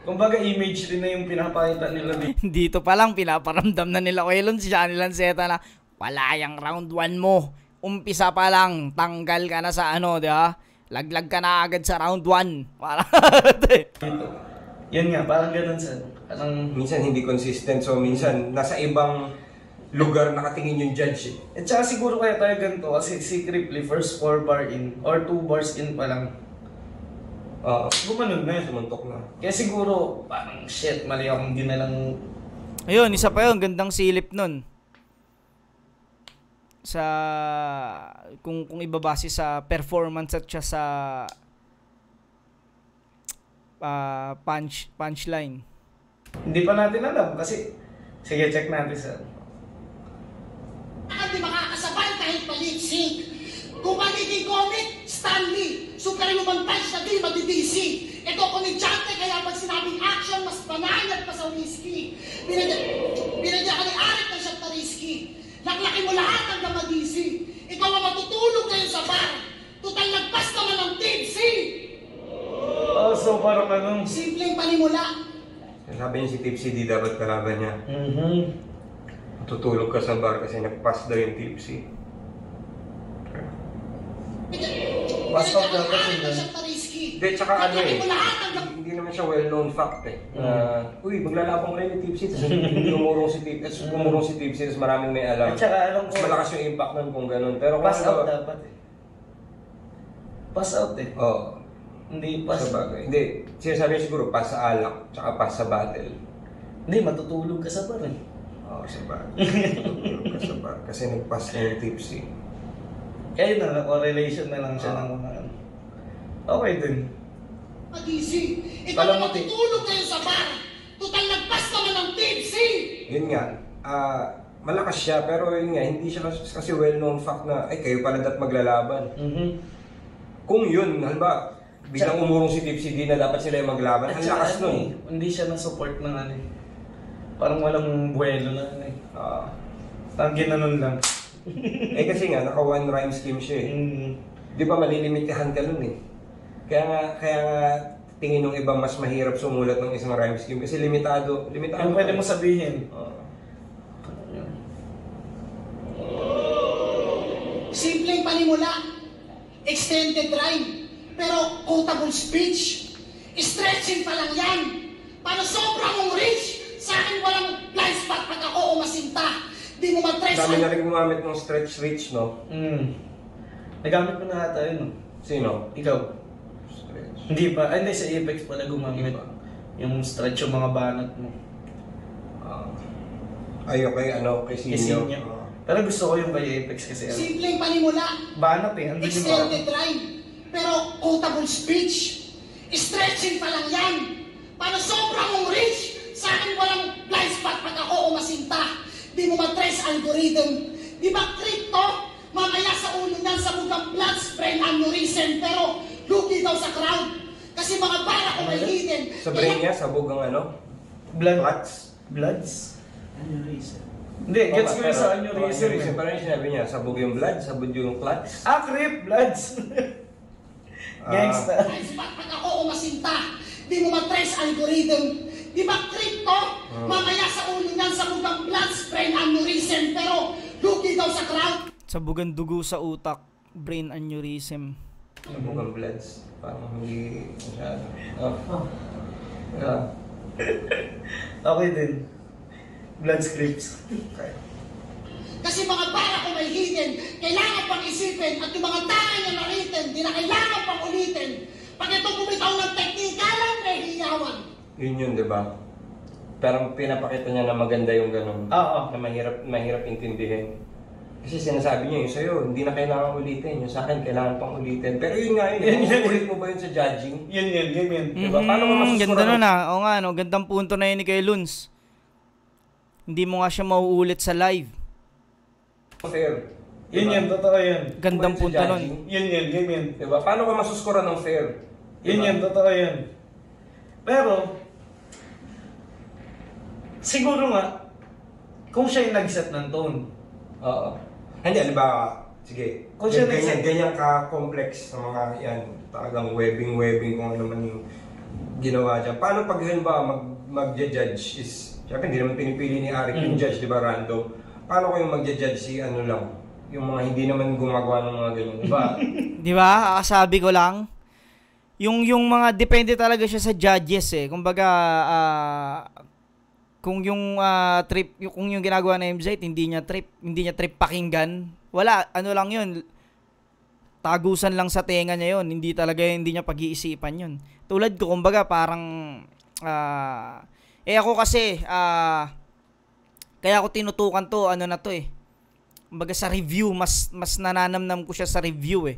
Kumbaga image rin na yung pinapakita nila dito. Dito pa lang pinaparamdam na nila Kuya Lon si Johnny Lanceta na wala yung round 1 mo. Umpisa pa lang, tanggal ka na sa ano, di ba? Laglag ka na agad sa round 1. Parang Dito. Yan nga, parang ganun sa... Parang... Minsan hindi consistent, so minsan nasa ibang lugar nakatingin yung judge eh. At saka siguro kaya tayo ganito kasi si Cripply first 4 bar in or 2 bars in pa lang. Gumanon na yun. Sumuntok na. Kaya siguro parang shit, mali akong ginalang... ayun, isa pa yun, gandang silip nun. Sa kung ibabase sa performance at siya sa punchline. Hindi pa natin alam kasi... Sige, check natin sa... Hindi makakasabay kahit pa-lip-sync. Kung magiging comic, Stanley. Super human punch na di mag-DC. Ito komedyante kaya pag sinabing action, mas banayad pa sa whiskey. Binadya ka ni Arik ng shot na risky. Laklaki mo lahat hanggang mag-DC. Ikaw ang matutulog ngayon sa bar. Tutal nagpas naman ng tipsy. Oh, so parang ano... Simpleng panimula. Sabi niya si Tipsy, di dapat kalaban niya. Tutulog ka sa bar kasi nagpass daw yung Tipsy. Pass out daw kasi Arik ng shot na risky. Hindi, tsaka ano Laklaki eh. mo lahat hanggang... Hindi naman siya well-known fact eh. Uy, maglalabang kayo ni Tipsy, tapos hindi umurong si Tipsy, tapos maraming may alam. At saka alam ko... Mas malakas yung impact nun kung ganun. Pero kung Pass out dapat eh. Pass out eh. Oo. Hindi pass. Sa bagay. Hindi, sinasabi niya siguro pass sa alak, tsaka pass sa battle. Hindi, matutulog ka sa bar eh. Oo, sa bagay. Tutulog ka sa bar. Kasi nag-pass na yung Tipsy. Kaya na, correlation na lang siya ng mga ano. Okay din. Mag-DC. Ikaw Alam ang mo, matutulog ngayon sa bar. Tutal nagpas naman ng tipsy. Yun nga, malakas siya, pero yun nga, hindi siya kasi well-known fact na, ay, kayo pala dapat maglalaban. Kung yun, halimbawa, biglang umurong si Tipsy, di na dapat sila yung maglaban. Ang lakas nun. Hindi siya na-support ng ano eh. Parang walang buwelo na ano eh. Parang ginanon lang. Eh kasi nga, naka one rhyme scheme siya eh. Di ba malilimitahan ka nun eh. Kaya nga tingin ng iba mas mahirap sumulat ng isang rhyme scheme kasi limitado. Ano pwede mo sabihin? Simpleng panimula. Extended rhyme. Pero quotable speech. Stretching pa lang yan. Para sobrang mong rich. Sa akin walang blind spot pag ako umasinta. Di mo mag-tres. Dami na rin gumamit ng stretch reach, no? Nagamit mo na ata yun, no? Sino? Ikaw? Stretch. Hindi pa. Ay, hindi. Sa Apex pala gumamit. Yung stretch yung mga banat mo. Ay, okay, ano, kay Sinyo. Pero gusto ko yung kay Apex kasi ano. Simpleng panimula. Banat eh. Andun yung mga... Extended rhyme. Pero quotable speech. Stretching pa lang yan. Para sobrang mong rich. Sa akin walang blind spot pag ako umasinta. Di mo mag-trace algorithm. Di ba crypto? Mamaya sa ulo niyan sa bugang bloods, brain aneurysm. Pero lugi daw sa crowd. Kasi mga bara ko may hidden. Sa brain niya, sabog ang ano? Bloods? Aneurysm. Hindi, gets ko yung sa aneurysm. Parang yung sinabi niya, sabog yung blood, sabog yung clutch. Crip! Bloods! Gangsta. Blind spot pag ako umasinta. Di mo mag-trace algorithm. Di ba crypto? Mamaya sa ulo niyan sa bugang bloods, brain aneurysm. Pero lugi daw sa crowd. Sabugan dugo sa utak, brain aneurysm. Sabog ang bloods. Parang hindi masyado. Okay din. Blood scripts. Okay. Kasi mga bara ko may hidden, kailangan pang isipin at yung mga tangan niya na-written, di na kailangan pang ulitin. Pag ito bumitaw ng teknika lang, may hiyawan. Yun, di ba? Parang pinapakita niya na maganda yung ganun. Oo. Na mahirap intindihin. Kasi sinasabi niya yung sa'yo, hindi na kailangan ulitin. Yung sa akin, kailangan pang ulitin. Pero yun nga yun, ulit mo ba yun sa judging? Yun. Diba? Paano ka masusunod? Ganda nun Oo nga, no? Gandang punto na yun ni Kuya Luns. Hindi mo nga siya mauulit sa live. Fair. Yun, totoo yun. Gandang Ulit sa punto nun. judging. Yun. Diba? Paano ka masuskura ng fair? Yun, totoo yun. Pero, siguro nga, kung siya yung nag-set ng tone. Oo. Hindi, ba, sige. Kung siya Ganyan ka-complex sa mga yan. Talagang webbing kung ano man yung ginawa dyan. Paano pag halimbawa mag-judge is, syempre hindi naman pinipili ni Arik yung judge, di ba, random. Paano kayong mag-judge si ano lang? Yung mga hindi naman gumagawa ng mga ganyan, di ba? Di ba? Kakasabi ko lang. Yung mga depende talaga siya sa judges eh. Kumbaga kung yung kung yung ginagawa na MZ hindi niya trip pakinggan, wala, ano lang yun, tagusan lang sa tenga niya yun, hindi niya pag-iisipan yun. Tulad ko, kumbaga parang ako kasi kaya ako tinutukan to, kumbaga sa review, mas nananamnam ko siya sa review eh.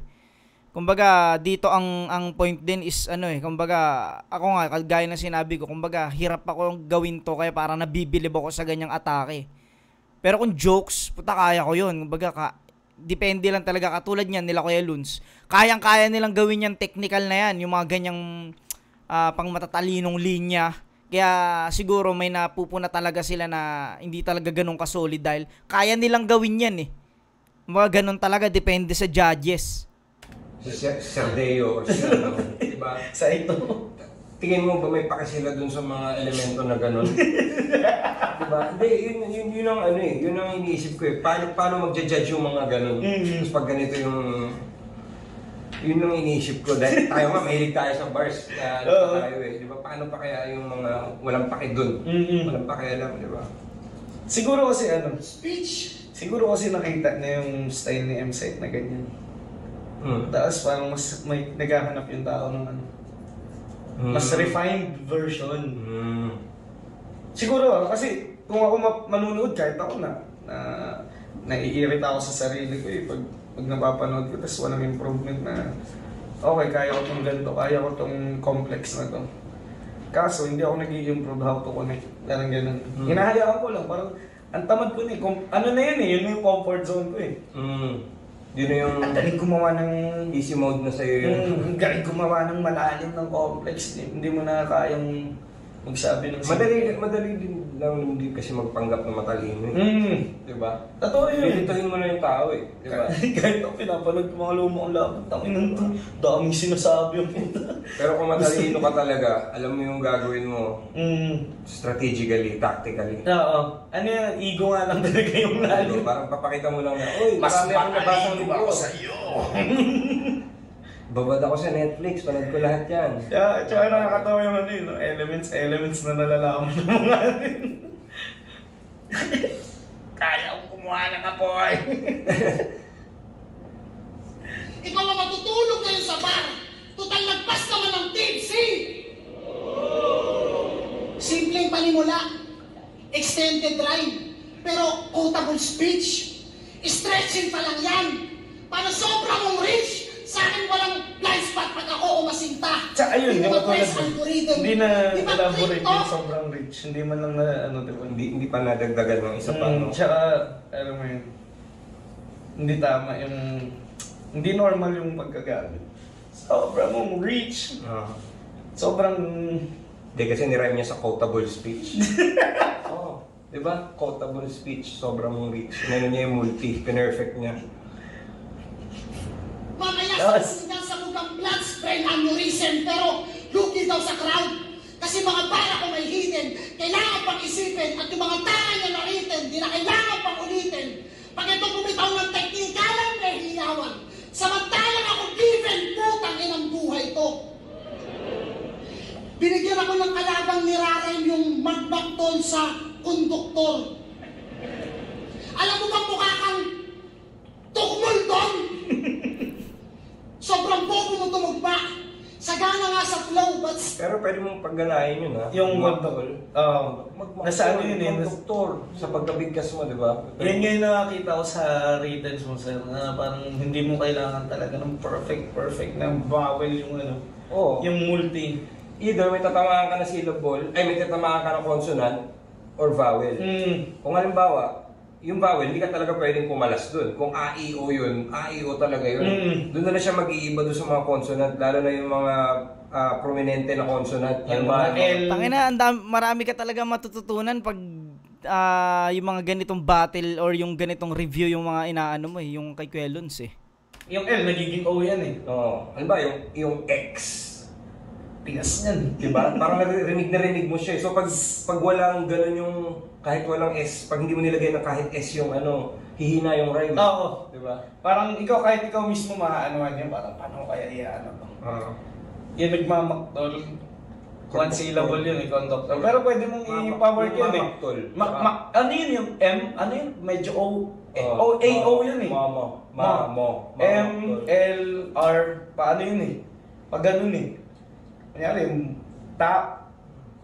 Kumbaga dito ang point din is kumbaga ako nga kagaya ng sinabi ko, kumbaga hirap ako gawin to kaya parang nabibilib ako sa ganyang atake. Pero kung jokes, puta kaya ko 'yun. Kumbaga depende lang talaga, katulad niyan nila Kuya Luns. Kayang-kaya nilang gawin yan, technical na yan, yung mga ganyang pang matatalinong linya. Kaya siguro may napupuna talaga sila na hindi talaga ganun kasolid dahil kaya nilang gawin yan eh. Mga ganun talaga, depende sa judges. Si Serdeo or si ano, diba? Sa ito. Tingin mo ba may pake sila dun sa mga elemento na gano'n? Diba? Hindi, yun ang yun ang iniisip ko eh. Paano magja-judge yung mga gano'n? Tapos pag ganito yun ang iniisip ko. Dahil tayo nga, mahilig tayo sa bars. Tayo eh. Diba? Paano pa kaya yung mga walang pake dun? Walang pake alam, diba? Siguro kasi Speech. siguro kasi nakita na yung style ni M-Site na ganyan. Tapos parang mas may naghahanap yung tao ng mas refined version. Siguro kasi kung ako manunood, kahit ako naiirita ako sa sarili ko eh pag napapanood ko, tapos walang improvement na okay, kaya ko itong ganito, kaya ko itong complex na to. Kaso hindi ako nag-i-improve how to connect, parang ganun. Hinahayaan ko lang, parang ang tamad ko na eh. Ano na yun eh, yun yung comfort zone ko eh. Yun na yung Ang galing gumawa ng easy mode na sa'yo yun. ang galing gumawa ng malalim ng complex. Hindi mo na kayang magsabi ng Madali din lang hindi kasi magpanggap na matalino. Diba? Totoo yun. Lilituhin mo na yung tao eh. Diba? Kahit ako pinapanood ko mga lumang laban, tangin ng daming sinasabi yung puta. Pero kung matalino ka talaga, alam mo yung gagawin mo strategically, tactically. Oo. Ano yan, ego nga lang talaga yung lalim. Parang papakita mo lang na, uy, marami akong nabasang libro. Babad ako sa Netflix, panood ko lahat yan. Yeah, tsaka nakakatawa yung elements na nalalaman ng mga kaya akong kumuha ng apoy. Ikaw ang matutulog ngayon sa bar. Total nagpas naman ng tipsy. Simpleng panimula. Extended rhyme. Pero quotable speech. Stretching pa lang yan. Para sobra mong rich. Sa akin walang blind spot pag ako umasinta. Tsaka ayun, yung Press katulad algorithm. hindi na Di ba, elaborate TikTok? yung sobrang rich. Hindi man lang na diba? Hindi pa nadagdagan ng isa pa. No? Tsaka, alam mo yun, hindi tama yung, hindi normal yung pagkagamit. Sobrang mong rich. Sobrang, Hindi kasi nirime niya sa quotable speech. Oo. Diba? Quotable speech, sobrang rich. Ano niya yung multi, perfect niya. Mamaya sasabihan sa mukhang blood sprain aneurysm pero lugi daw sa crowd. Kasi mga para ko may hidden, kailangan pang isipin at yung mga tanga niya na written, di na kailangan pang ulitin. Pag ito bumitaw ng teknika lang may hiyawan. Samantalang ako given, putang inang buhay to. Binigyan ako ng kalabang nirarime yung magbaktol sa konduktor. Alam mo bang mukha kang tukmol doon? Sobrang bobo mo tumugma. Sagana nga sa flow, but Pero pwede mong pagganahin yun, ha? Yung Mag-tol. nasa ano yun eh. Doktor sa pagkabigkas mo, di ba? Yan nga yung nakakita ko sa written mo, sir, na parang hindi mo kailangan talaga ng perfect na vowel yung ano, Oo. yung multi. Either may tatamaan ka na syllable, ay may tatamaan ka na consonant or vowel. Kung halimbawa, yung vowel, hindi ka talaga pwedeng pumalas dun. Kung A, I, O yun, A, I, O talaga yun. Doon na siya mag-iiba doon sa mga consonant, lalo na yung mga prominente na consonant. Yung Halimbawa, mga L. Tangina, marami ka talaga matututunan pag yung mga ganitong battle or yung ganitong review yung mga inaano mo yung kay Kuelons eh. Yung L, nagiging O yan eh. Oo. Halimbawa, yung X. Tigas yan. Diba? Parang narinig mo siya. So pag walang ganun yung, kahit walang S, pag hindi mo nilagay ng kahit S yung ano, hihina yung rhyme. Oo. Diba? Parang ikaw, kahit ikaw mismo maaanuhan yan, parang paano kaya iyaano to? Oo. Yan nagmamaktol. One syllable yun eh, conductor. Pero pwede mong i-power yun eh. Mamaktol. Ano yun yung M? Ano yun? Medyo O. O, A, O yun eh. Mo. M, L, R. Paano yun eh? Pag ganun eh. Kanyari, yung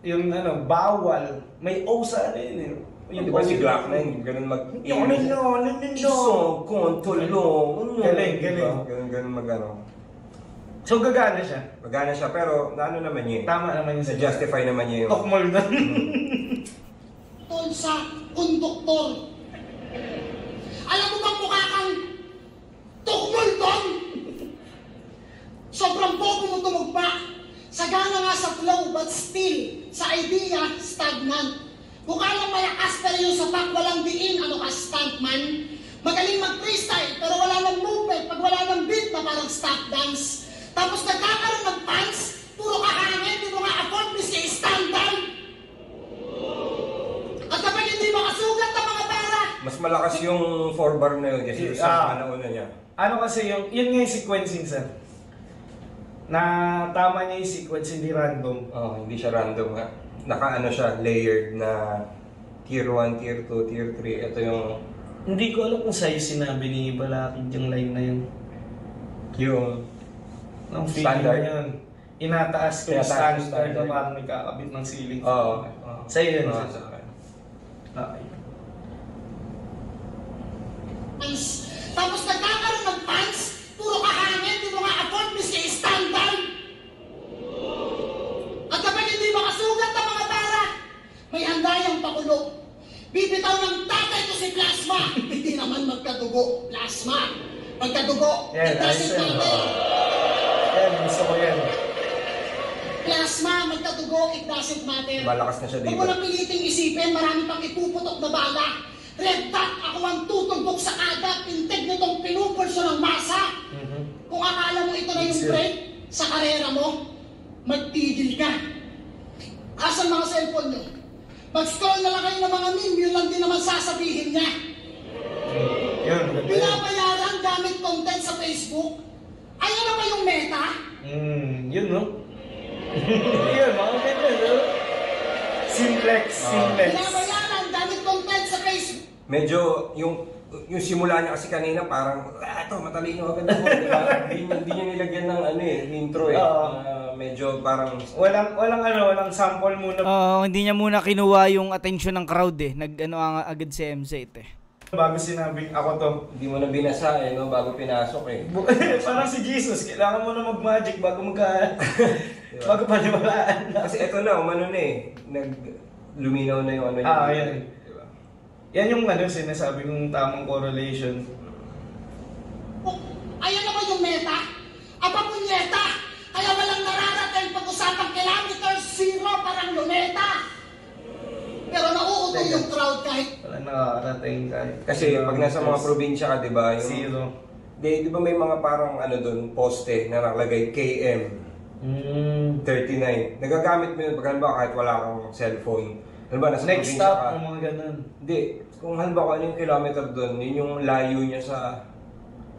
yung ano, bawal. May O sa ano yun eh. Yung diba si Glock na yun, ganun mag... Yung ano, Iso, kontolo. Galing. Ganun mag-ano. So gagana siya. Magana siya, pero ano naman niya. Tama naman yun sa Justify naman niya yung... Tokmol na. tol sa konduktor. Alam mo bang mukha kang tukmol doon? Sobrang bobo mo tumugpa. Sagana nga sa flow, but still, sa idea, stagnant. Mukha lang malakas pero yung sapak walang diin, ano ka, stuntman? Magaling mag-freestyle pero wala nang movement, pag wala nang beat na parang stop dance. Tapos nagkakaroon ng pants, puro kahangin, di mo nga afford, miski standard. At kapag hindi makasugat ng mga pera, Mas malakas yung 4-bar na yun kasi sa nauna niya. Ano kasi yung, yun nga yung sequencing sir. Na tama niya yung sequence, hindi random. Hindi siya random nga. Naka-ano siya, layered na tier 1, tier 2, tier 3. Ito yung... Hindi ko alam kung sa'yo sinabi ni Balakid yung line na yun. Yung... Ang feeling Standard? mo yun. Inataas ko yung standard na parang may kakabit ng ceiling. Oo. Sa'yo yun. Oo, sir. sa akin. Okay. tapos nagkakaroon ng pants, puro kahangin, di mo nga afford, miski standard. At kapag hindi makasugat ng mga pera, may handayang pakulo. Bibitaw ng tatay ko si Plasma, hindi naman magkadugo. Plasma, magkadugo, Yan, it doesn't ayos yan. matter. Yan, gusto ko yan. Plasma, magkadugo, it doesn't matter. Malakas na siya Huwag dito. mo na piliting isipin, marami pang ipuputok na bala. Red dot, ako ang tutumbok sa kada, pintig nitong pinupulso ng masa. Kung akala mo ito na yung break sa karera mo, magtigil ka. Asan mga cellphone nyo? Mag-scroll na lang kayo ng mga meme, yun lang din naman sasabihin niya. Yun. Binabayaran gamit content sa Facebook. Ayun na ba yung meta? Yun no? Yun, mga ganyan no? Simplex. Binabayaran gamit content sa Facebook. Medyo yung simula niya kasi kanina parang ito matalino agad ako, diba? Hindi niya nilagyan ng ano eh, intro eh. Oo. Medyo parang Walang sample muna. Hindi niya muna kinuha yung attention ng crowd eh. Agad si MC eh. Bago sinabing ako to. hindi mo na binasa eh, no, bago pinasok eh. Parang si Jesus, kailangan mo na mag-magic bago bago paniwalaan. Kasi eto na, umano na eh, luminaw na yung ano niya. Yan. Diba? Yan yung sinasabi kong tamang correlation. Ayan na ba yung meta? Apa punyeta? Kaya walang nararating pag-usapang kilometer zero parang luneta. Pero nauuto yung crowd kahit Walang nakakarating kahit. Kasi pag nasa mga probinsya ka, diba, yung... Zero. Di ba may mga parang ano doon, poste na nakalagay KM 39. Nagagamit mo yun pag halimbawa kahit wala kang cellphone. Halimbawa nasa Next probinsya stop, ka. yung mga ganun. Hindi, kung halimbawa ano yung kilometer doon, yun yung layo niya sa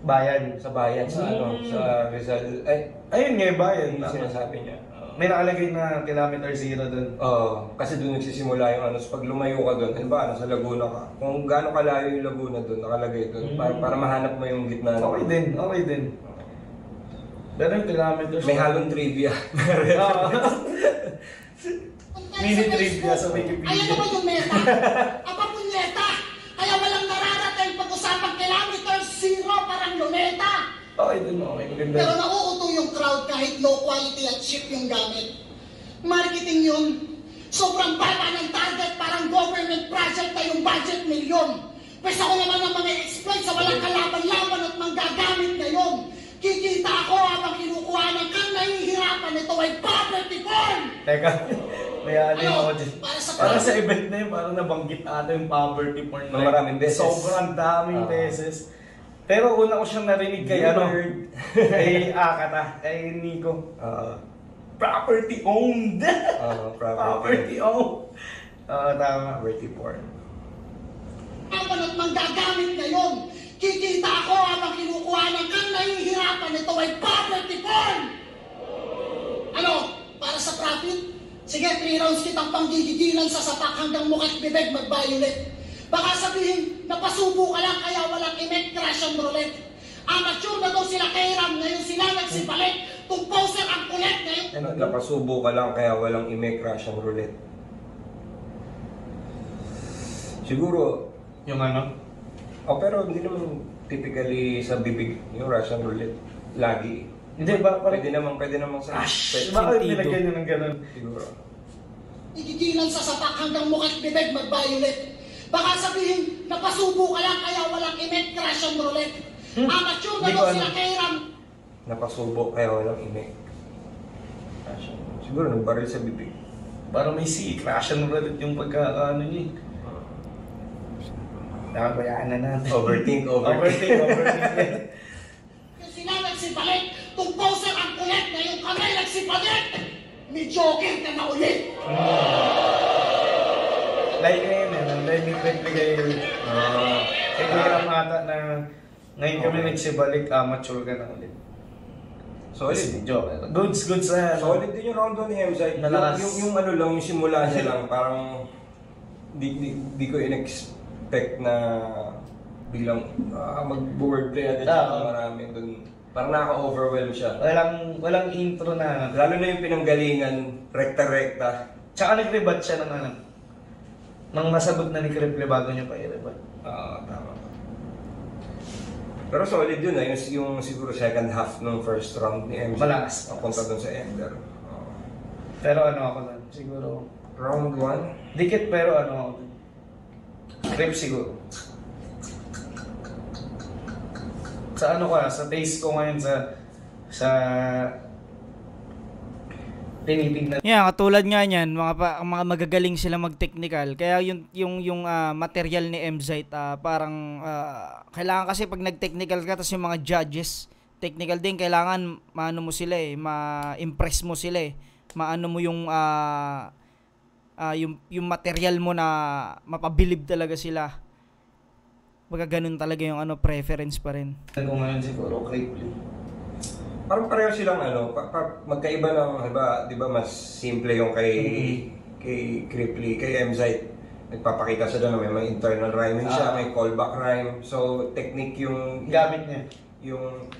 Bayan. bayan, sa ano, sa Rizal. Ay, Ayun nga yung bayan. yun yung sinasabi niya. May nakalagay na kilometer zero doon. Oo, kasi doon nagsisimula yung ano, so pag lumayo ka doon, halimbawa nasa Laguna ka, kung gaano kalayo yung Laguna doon, nakalagay doon, para mahanap mo yung gitna. Okay din. Pero yung kilometers... May halong trivia. Oo. Kung Mini sa trivia Facebook, sa Wikipedia. Ayan naman yung meta. Aba punyeta. Kaya walang nararating pag-usapang kilometers, zero, parang luneta. Okay dun, okay. Maganda. Pero nauuto yung crowd kahit low quality at cheap yung gamit. Marketing yun. Sobrang baba ng target, parang government project na yung budget milyon. Pwes ako naman ang mga exploit sa walang kalaban-laban at manggagamit ngayon. Kikita ako habang kinukuha ng kang nahihirapan. Ito ay poverty porn! Teka, may alin Ano? ako dyan. Para sa event na yun, parang nabanggit ata yung poverty porn. Ng maraming beses. Sobrang daming Ah. beses. Pero una ko siyang narinig kay kay Akata, kay Nico. Property owned! Property owned! Tama. Property porn. Kapan at manggagamit ngayon. Kikita ako habang kinukuha ng kang nahihirapan. Ito ay poverty porn! Ano? Para sa profit? Sige, 3 rounds kitang panggigigilan sa sapak hanggang mukat bibig mag-violet. Baka sabihin, napasubo ka lang kaya walang imek crash ang roulette. Amateur na daw sila kay Ram, ngayon sila nagsipalit. Composer ang kulit ngayon. Napasubo ka lang kaya walang ime crash ang roulette. Siguro, Yung ano? pero hindi naman typically sa bibig yung Russian roulette. Lagi. Hindi ba? Pwede naman sa... Bakit nilagyan niya ng ganun? Siguro. Igigilan sa sapak hanggang mukat bibig mag-violet. Baka sabihin, napasubo ka lang kaya walang imek crash ang roulette. Amateur na Hindi daw ko sila ano. kay Ram. Napasubo kaya walang ime. Siguro nagbaril sa bibig. Parang may crash and roulette yung pagkakaano niya. Nakabayaan na natin. Overthink. Overthink. Ngayon sila nagsipalit. Composer ang kulit, ngayon kami nagsipalit. May joker ka na ulit. Like ngayon like may kwento kay Kuya Ramata na ngayon kami nagsibalik, amateur ka na ulit. Solid. Joke. Goods na. Solid din yung round 1 ni Hemsite. Malakas. Yung ano lang, yung simula niya lang, parang di ko in-expect na bilang mag-wordplay agad siya. Marami dun. Parang nakaka-overwhelm siya. Walang intro na. Lalo na yung pinanggalingan, rekta-rekta. Tsaka nag-rebat siya ng ano. Nang nasagot na ni Kriple bago niya pa i-rebat. Tama. Pero solid yun yung siguro second half ng first round ni MJ. Malakas. Punta dun sa Ender. Pero ano ako lang, siguro. Round 1? Dikit pero ano ako. Grip siguro. Sa ano ka, sa taste ko ngayon sa tinitingnan. Yeah, katulad nga niyan, mga magagaling sila mag-technical. Kaya yung material ni Mzite parang kailangan kasi pag nag-technical ka tapos yung mga judges, technical din kailangan maano mo sila ma-impress mo sila maano mo yung material mo na mapabilib talaga sila. Ganun talaga yung preference pa rin. Kung ngayon siguro, Kriple. Parang pareho silang magkaiba ng, di ba mas simple yung kay Kripley, kay Mzite. Nagpapakita siya doon na may mga internal rhyming siya, may callback rhyme. So, technique yung Gamit niya. Yung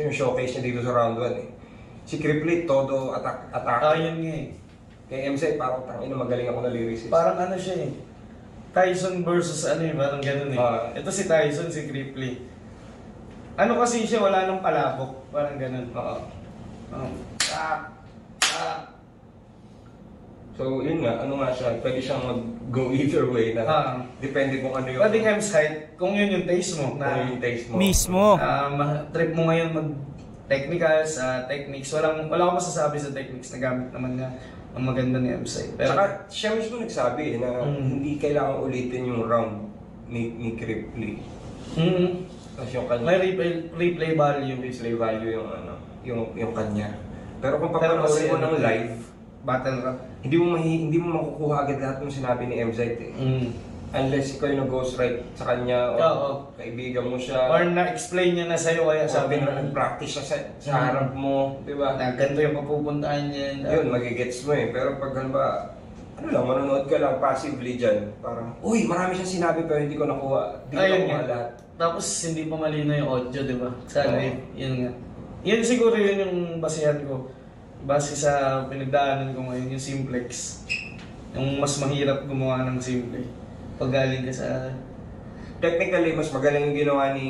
showcase niya dito sa round 1 Si Kripley, todo attack. Yun nga Kay Mzite, parang magaling ako na lyricist. Parang ano siya Tyson versus parang ganun Ito si Tyson, si Kriple. Ano kasi siya, wala nang palabok. Parang ganun. So, yun nga, siya, pwede siyang mag-go either way na depende kung ano yung... Pwedeng M-side, kung yun yung taste mo. Kung yung taste mo. Mismo. Trip mo ngayon mag-technicals, techniques. Wala akong masasabi sa techniques na gamit naman nga ang maganda ni M-side. Pero, saka, siya mismo nagsabi na hindi kailangan ulitin yung round ni Kripley. Yung kanya, may replay value. replay value yung kanya. Pero kung papanoorin mo ng live, battle rap. hindi mo makukuha agad lahat ng sinabi ni Mzite Unless ikaw yung nag-ghostwrite sa kanya o kaibigan mo siya. Or na-explain niya na sa'yo kaya sabi na nag-practice siya sa harap mo, di ba? Na ganito yung papupuntaan niya. Yun, magigets mo Pero pag manonood ka lang passively dyan, parang, uy, marami siyang sinabi pero hindi ko nakuha. Hindi ko nakuha lahat. Tapos hindi pa malino yung audio, di ba? Sa live, yun nga. Yun siguro yun yung basehan ko. Base sa pinagdaanan ko ngayon, yung simplex. Yung mas mahirap gumawa ng simple. Pag galing ka sa Technically, mas magaling yung ginawa ni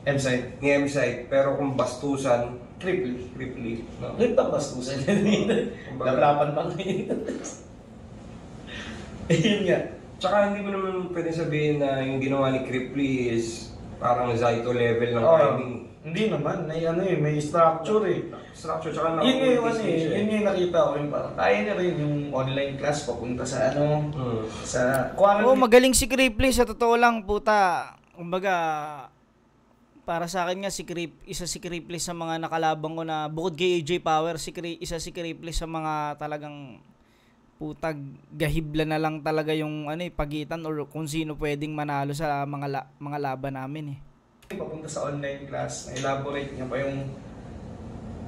M-site. M-Site, pero kung bastusan, Cripply. no? Rip ang bastusan. Laplapan pa ngayon. Ayun nga. Tsaka hindi mo naman pwede sabihin na yung ginawa ni Cripply is parang Zaito level ng Oh, timing. hindi naman. May structure eh. Structure, tsaka Yun nga yung na-practice yun yung nakita ko yung parang kaya niya rin yung online class papunta sa sa Oh, magaling si Cripply sa totoo lang, puta. Kumbaga, para sa akin nga isa si Cripply sa mga nakalabang ko na bukod kay AJ Power, isa si Cripply sa mga talagang putag gahibla na lang talaga yung pagitan or kung sino pwedeng manalo sa mga laban namin eh. Papunta sa online class, na-elaborate niya pa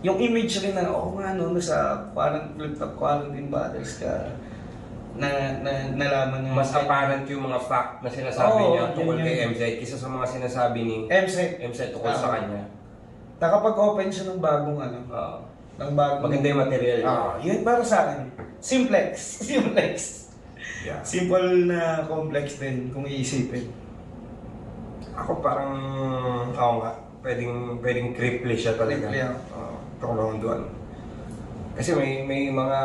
yung image rin na, nasa quarantine battles ka, nalaman niya. Mas apparent yung mga fact na sinasabi niya tungkol kay M-Site kaysa sa mga sinasabi ni M-Site tungkol sa kanya. Nakapag-open siya ng bagong ng bagong... Maganda yung material niya. Yun para sa akin. Simplex. Yeah. Simple na complex din kung iisipin. Ako parang, pwedeng Cripply siya talaga. Cripply, round 1. Kasi may mga,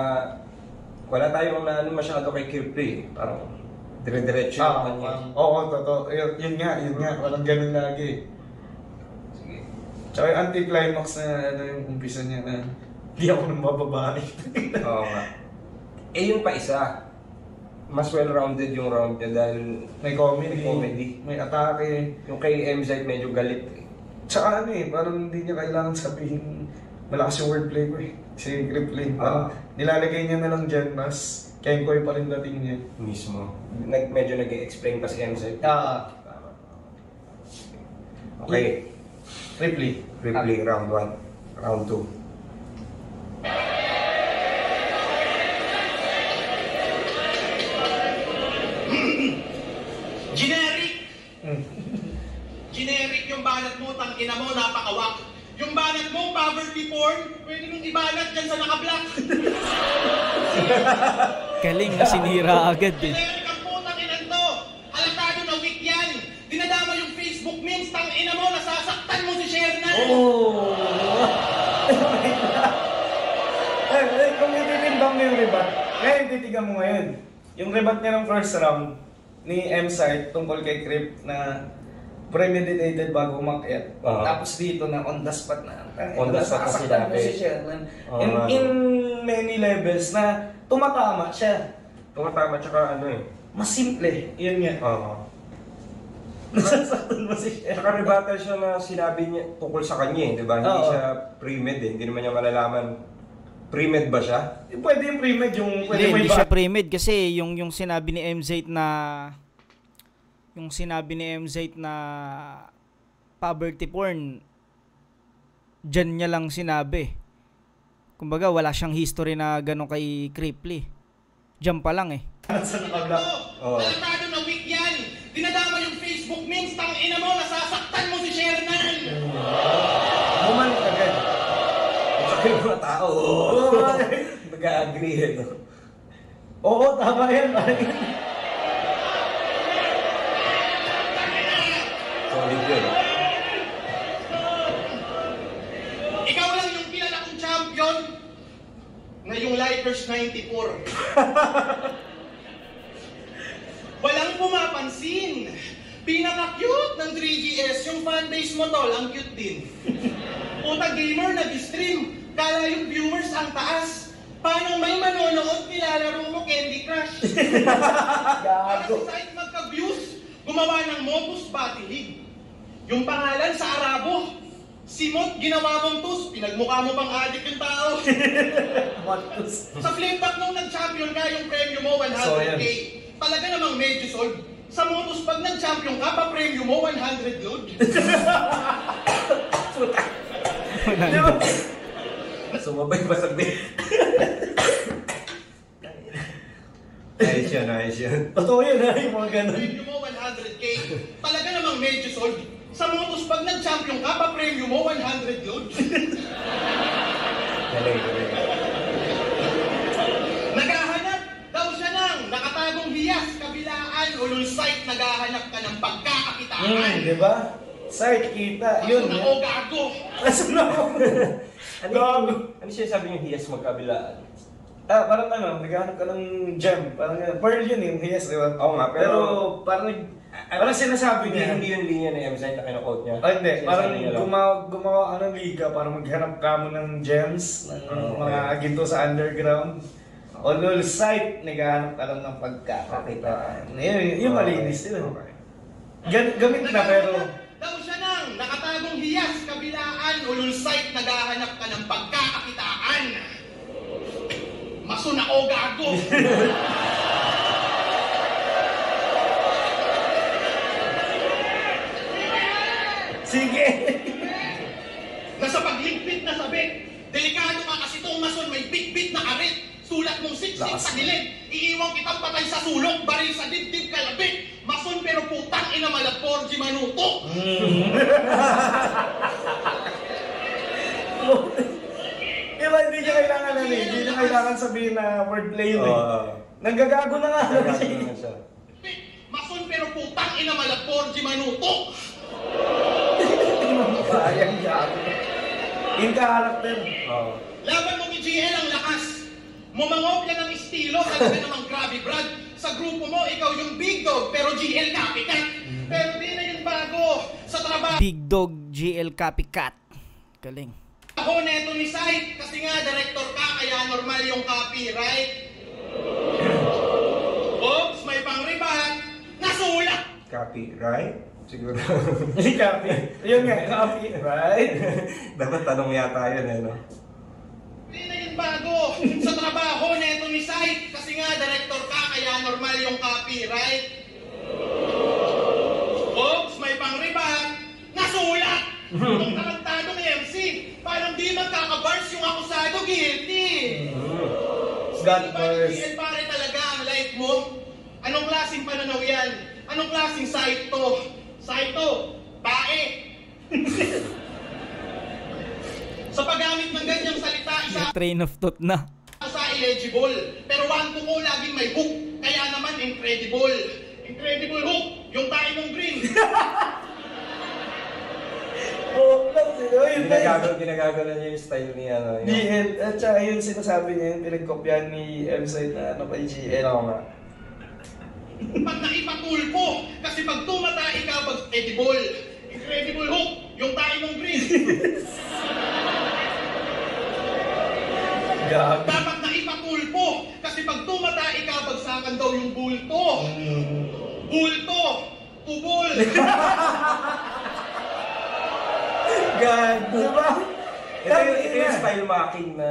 wala tayong masyado kay Cripply. Parang, dire-diretso yung kanya. Oo, totoo. Yun nga. Walang ganun lagi. Sige. Tsaka yung anti-climax na yung umpisa niya na hindi ako nang mababae. Oo nga. Yun pa isa. Mas well-rounded yung round niya dahil May comedy. May atake. yung kay M-Site medyo galit eh. Tsaka parang hindi niya kailangan sabihin malakas yung wordplay ko eh. Si Cripply. Parang nilalagay niya na lang dyan, mas Kenkoy pa rin dating niya. Mismo. Medyo nag-explain pa si M-Site. Okay. Cripply, round 1. Round 2. Generic yung banat mo, tangina mo, napakawak. Yung banat mo, poverty porn, pwede mong ibanat dyan sa naka-block. Galing na sinira agad eh. Generic ang putang inan to. Halatado na weak yan. Dinadama yung Facebook memes, tangina mo, nasasaktan mo si Shernan. Kung ititimbang mo yung rebat, ngayon titigan mo ngayon. Yung rebat niya ng first round ni M-Site tungkol kay Crip na premeditated bago umakyat. Tapos dito na on the spot na. On the spot kasi nasasaktan mo si Sherman. In many levels na tumatama siya. Tumatama tsaka Mas simple. Yun nga. Nasasaktan mo si Sherman. Tsaka rebuttal siya na sinabi niya tungkol sa kanya eh, di ba? Hindi siya pre-med eh. Hindi naman niya malalaman. Pre-med ba siya? Pwede yung pre-med yung... Hindi siya pre-med kasi yung sinabi ni M-Site na poverty porn, dyan niya lang sinabi. Kumbaga, wala siyang history na gano'n kay Cripply. Diyan pa lang eh. Halatado na weak yan. Dinadama yung Facebook memes, tangina mo, nasasaktan mo si Shernan. Bumalik agad. Yung mga tao, nag-agree eh. Oo, tama yan. Solid yun. Ikaw lang yung kilala kong champion na yung Lakers 94. Walang pumapansin. Pinaka-cute ng 3GS, yung fanbase mo tol, ang cute din. Puta gamer, nag-stream. Kala yung viewers ang taas. Paano may manonood, nilalaro mo Candy Crush? Para sa site magka-views, gumawa ng Modus Battle League. Yung pangalan sa Arabo, Simot, ginawa mong tus, pinagmukha mo pang adik yung tao. Sa flipback nung nag-champion ka, yung premyo mo 100k. Talaga namang medyo sold. Sa Modus, pag nag-champion ka, pa-premyo mo 100 load. Sumabay pa sa bed. Ayos yun. Totoo yun ha, yung mga ganun. Premyo mo 100k. Talaga namang medyo sold. Sa motos, pag nag-champion ka, pa-premyo mo 100 yun. Galing. Naghahanap daw siya ng nakatagong hiyas, kabilaan, ulul site, naghahanap ka ng pagkakakitaan. Di ba? Site, kita. Yun. Kaso na o gago. Kaso na ako. Ano siya sabi yung hiyas magkabilaan? Parang naghahanap ka ng gem. Parang pearl yun yung hiyas, di ba? Oo nga, Pero parang sinasabi niya. Hindi yung linya ni M-Site na kinakot niya. Hindi. Parang Sinasabi niya lang. gumawa ka ng liga para maghanap ka mo ng gems, ng mga ginto sa underground. On all site, naghahanap ka lang ng pagkakakitaan. Yung malinis yun. Gamit na pero... Daw siya ng nakatagong hiyas, kabilaan, ulul site, naghahanap ka ng pagkakakitaan. Maso na o gago. Sige! Nasa pagligpit na sabik. Delikado ka kasi itong mason may bit-bit na arit. Sulat mong siksik sa gilid. Iiwang kitang patay sa sulok, baril sa dibdib kalabit. Mason pero putang ina malapor di manuto. Diba, hindi niya kailangan hindi niya kailangan sabihin na wordplay yun eh. Nanggagago na nga. Mason pero putang ina malapor di manuto. Sayang gago. In character. Laban mo kay GL ang lakas. Mumangopya ng estilo, talaga namang grabe Brad. Sa grupo mo, ikaw yung big dog, pero GL copycat. Pero di na yun bago. Sa trabaho Big Dog GL Copycat. Galing. neto ni Site, kasi nga director ka, kaya normal yung copyright. Oops, may pang-rebat. Nasulat! Copyright? Siguro. Copy. Yun nga, copy. Right? Dapat tanong yata yun eh, no? Hindi na yun bago. Sa trabaho neto ni Site, kasi nga director ka, kaya normal yung copyright. Oops, may pang-rebat. Nasulat! Kung tarantado ni MC, parang di magkakabars yung akusado, guilty. God Diba, bars. GL pare talaga ang life mo? Anong klaseng pananaw yan? Anong klaseng site to? Site to, bae. Sa paggamit ng ganyang salita, isa Train of thought na. sa illegible. Pero one to ko laging may hook. Kaya naman incredible. Incredible hook, yung tayo mong green. Oo, lang sila. Yun na Ginagawa niya yung style niya, no? Yung... GL. At saka yun sinasabi niya, yung pinagkopyahan ni M-Site na ano kay GL. Oo nga. Pag naipatulpo, kasi pag tumatay ka, pag edible. Incredible hook, yung tayo mong green. Gabi. Dapat naipatulpo, kasi pag tumatay ka, bagsakan daw yung bulto. Bulto, tubol. God. Diba? Ito yung style marking na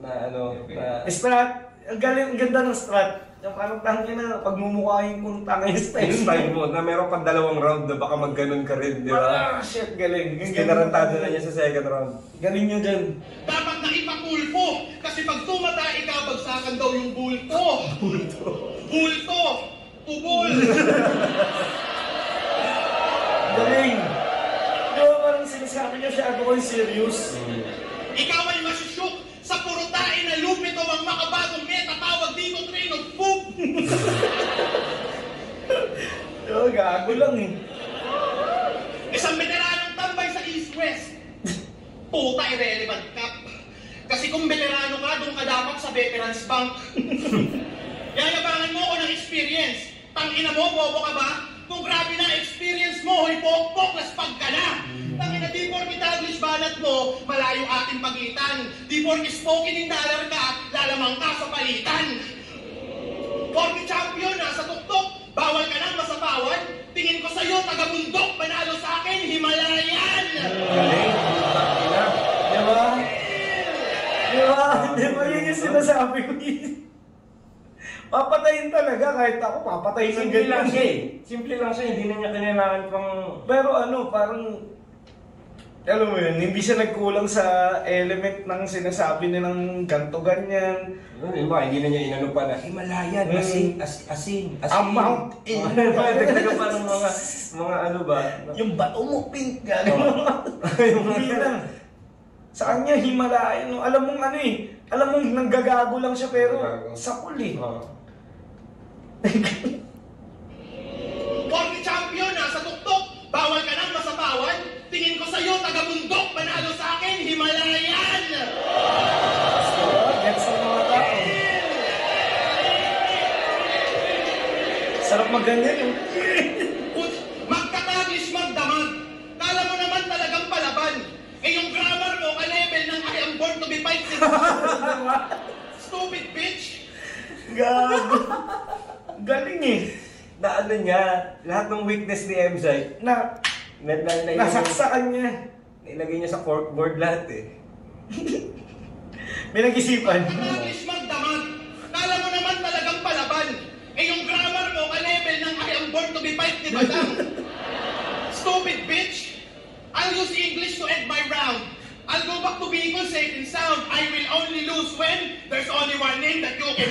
ano, na... Strat. Ang galing, ang ganda ng strat. Yung parang tangin na, pagmumukhain kong tangin Yung style. style mo, na meron pang dalawang round na baka magganon ka rin, di ba? Shit, galing. Tapos kinarantado na niya sa second round. Galing niya dyan. Dapat naipatulpo, kasi pag tumatay ka, bagsakan daw yung bulto. Bulto. Bulto, tubol. Galing. Diba parang sinasabi niya siya, ako yung serious. Ikaw ay masusyok sa purutain na lupito ang makabagong meta, tawag dito train of poop. Diba, gago lang eh. Isang veteranong tambay sa East-West. Puta, irrelevant ka. Kasi kung veterano ka, doon ka dapat sa Veterans Bank. Yayabangan mo ako ng experience. Tangina mo, bobo ka ba? Kung grabe na experience mo, hoy pok-pok, laspag ka na. Tangina, di porkit English banat mo, malayo ating pagitan. Di porkit spoken in dollar ka, lalamang ka sa palitan. Porkit champion na sa tuktok, bawal ka nang masapawan. Tingin ko sa'yo, taga-bundok, manalo sa akin, Himalayan! Galing. Diba? Diba? Diba yun yung sinasabi ko papatayin talaga, kahit ako papatayin ng Simple lang ganyan. siya eh. Simple lang siya, hindi na niya kailangan pang... Pero ano, parang alam mo yun, hindi siya nagkulang sa element ng sinasabi nilang ganto ganyan. Yung ba, hindi na niya inano pa na Himalayan, asin. Amount Dagdagan pa ng mga ano ba? Yung bato mo pink, gano'n. Hindi lang. Sa kanya, Himalayan. No? Alam mong ano eh. Alam mong nanggagago lang siya pero sakul eh. Porky champion, nasa tuktok. Bawal ka nang masapawan. Tingin ko sa'yo, taga-bundok. Manalo sa akin, Himalayan! Gets ng mga tao. Sarap magganyan yung... Magkataglish, magdamag. Kala mo naman talagang palaban. Eh yung grammar mo, ka-level ng I am born to be fight. Stupid bitch! Gago. Galing eh. Na ano niya, lahat ng weakness ni MZ, Nasaksakan niya. ilagay niya sa corkboard lahat eh. May nag-isipan. Magkataglish, magdamag. Kala mo naman talagang palaban. Eh yung grammar mo, ka-level ng I am born to be fight, di ba lang? Stupid bitch! I'll use English to end my round. I'll go back to Bicol safe and sound. I will only lose when there's only one name that you can...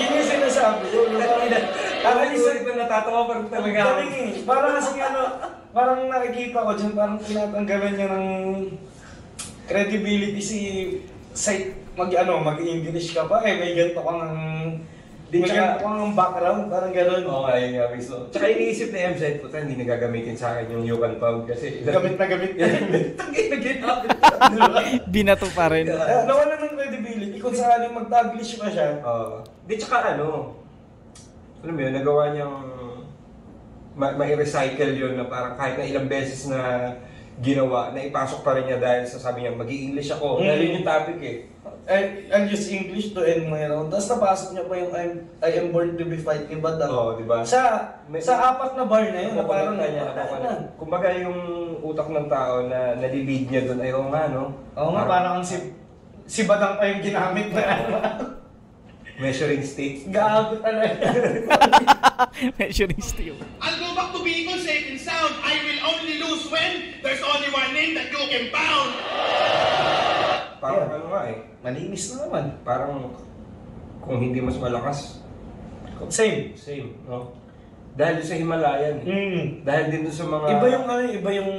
Yun yung sinasabi ko. Parang isa ito natatawa pa rin talaga ako. Galing eh. Parang kasi ano, parang nakikita ko dyan, parang tinatanggalan niya ng credibility sa mag-English ka pa eh, may ganito kang background, parang gano'n. Oo nga, yun nga mismo. Tsaka iniisip ni MZ, puta, hindi nagagamitin sa akin yung Yukan Pound kasi... Gamit na gamit na. Binato pa rin. Nawala ng credibility kung sakaling mag-Taglish pa siya. Di tsaka ano, alam mo yun, nagawa niyang ma-recycle yun na parang kahit na ilang beses na ginawa, na ipasok pa rin niya dahil sa sabi niya, mag-i-English ako. Dahil yun yung topic eh. I'll use English to end my round. Tapos napasok niya pa yung I am born to be fighting back. Oo, di ba? Sa apat na bar na yun, na parang kumbaga yung utak ng tao na nalilid niya doon ay nga, no? Oo nga, parang si Badang pa yung ginamit na measuring stick. Gago talaga. Measuring stick. I'll go back to Bicol safe and sound. I will only lose when there's only one name that you can pound. Parang ano nga eh. Malinis na naman. Parang kung hindi mas malakas. Same. No? Dahil sa Himalayan. Dahil din doon sa mga... Iba yung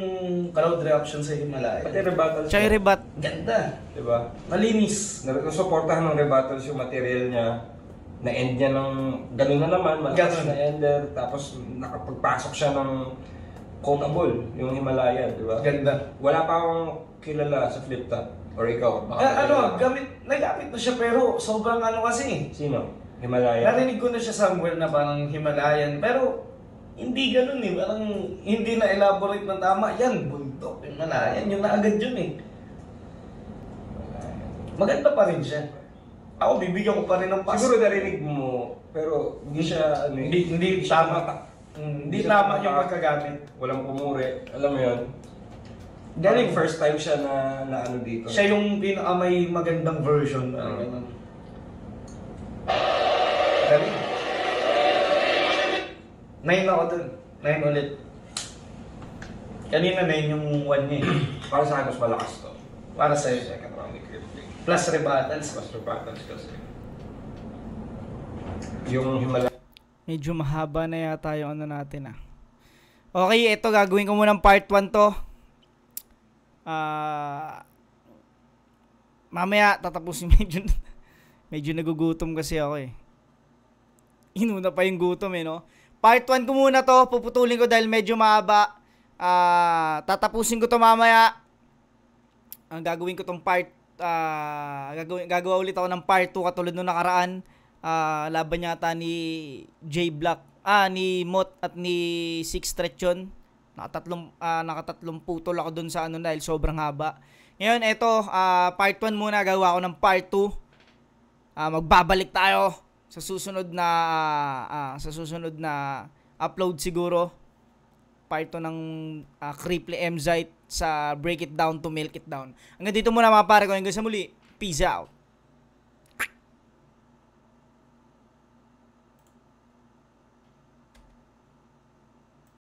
crowd reaction sa Himalaya. Pati rebuttals. Tsaka yung rebat. Ganda. Diba? Malinis. Nasuportahan ng rebuttals yung material niya. Na-end niya ng gano'n na naman. Malakas na ender. Tapos nakapagpasok siya ng quotable, yung Himalayan. Diba? Ganda. Wala pa akong kilala sa flip top. Or ikaw. Nagamit na siya pero sobrang ano kasi. Sino? Himalayan? Narinig ko na siya somewhere na parang Himalayan, pero hindi ganun eh. Parang hindi na elaborate ng tama. Yan, bundok, Himalayan. Yung naagad yun eh. Maganda pa rin siya. Ako, bibigyan ko pa rin ng pass. Siguro narinig mo, pero hindi siya, ano, Hindi tama. Hindi tama yung pagkagamit. Walang pumuri. Alam mo yun? Galing. First time siya na ano dito. Siya yung pinaka may magandang version. Ganun. Galing. 9 ako dun. 9 ulit. Kanina 9 yung 1 niya eh. Para sa akin, mas malakas to. Para sa'yo. Second round ni Crippling. Plus rebuttals. Mas rebuttals kasi. Yung Himalayan. Medyo mahaba na yata yung ano natin ah. Okay, ito gagawin ko muna ng part 1 to. Mamaya tatapusin medyo nagugutom kasi ako eh. Inuna pa yung gutom eh, no? Part 1 ko muna to, puputulin ko dahil medyo mahaba. Tatapusin ko to mamaya. Ang gagawin ko tong part, gagawa ulit ako ng part 2 katulad nung nakaraan. Laban yata ni J Black, ni Mot at ni Six Stretch yun. Nakatatlong putol ako dun sa ano dahil sobrang haba. Ngayon, ito, part 1 muna, gagawa ko ng part 2. Magbabalik tayo sa susunod na upload siguro. Part 2 ng Cripply MZ sa Break It Down to Milk It Down. Hanggang dito muna mga pare ko. Hanggang sa muli. Peace out.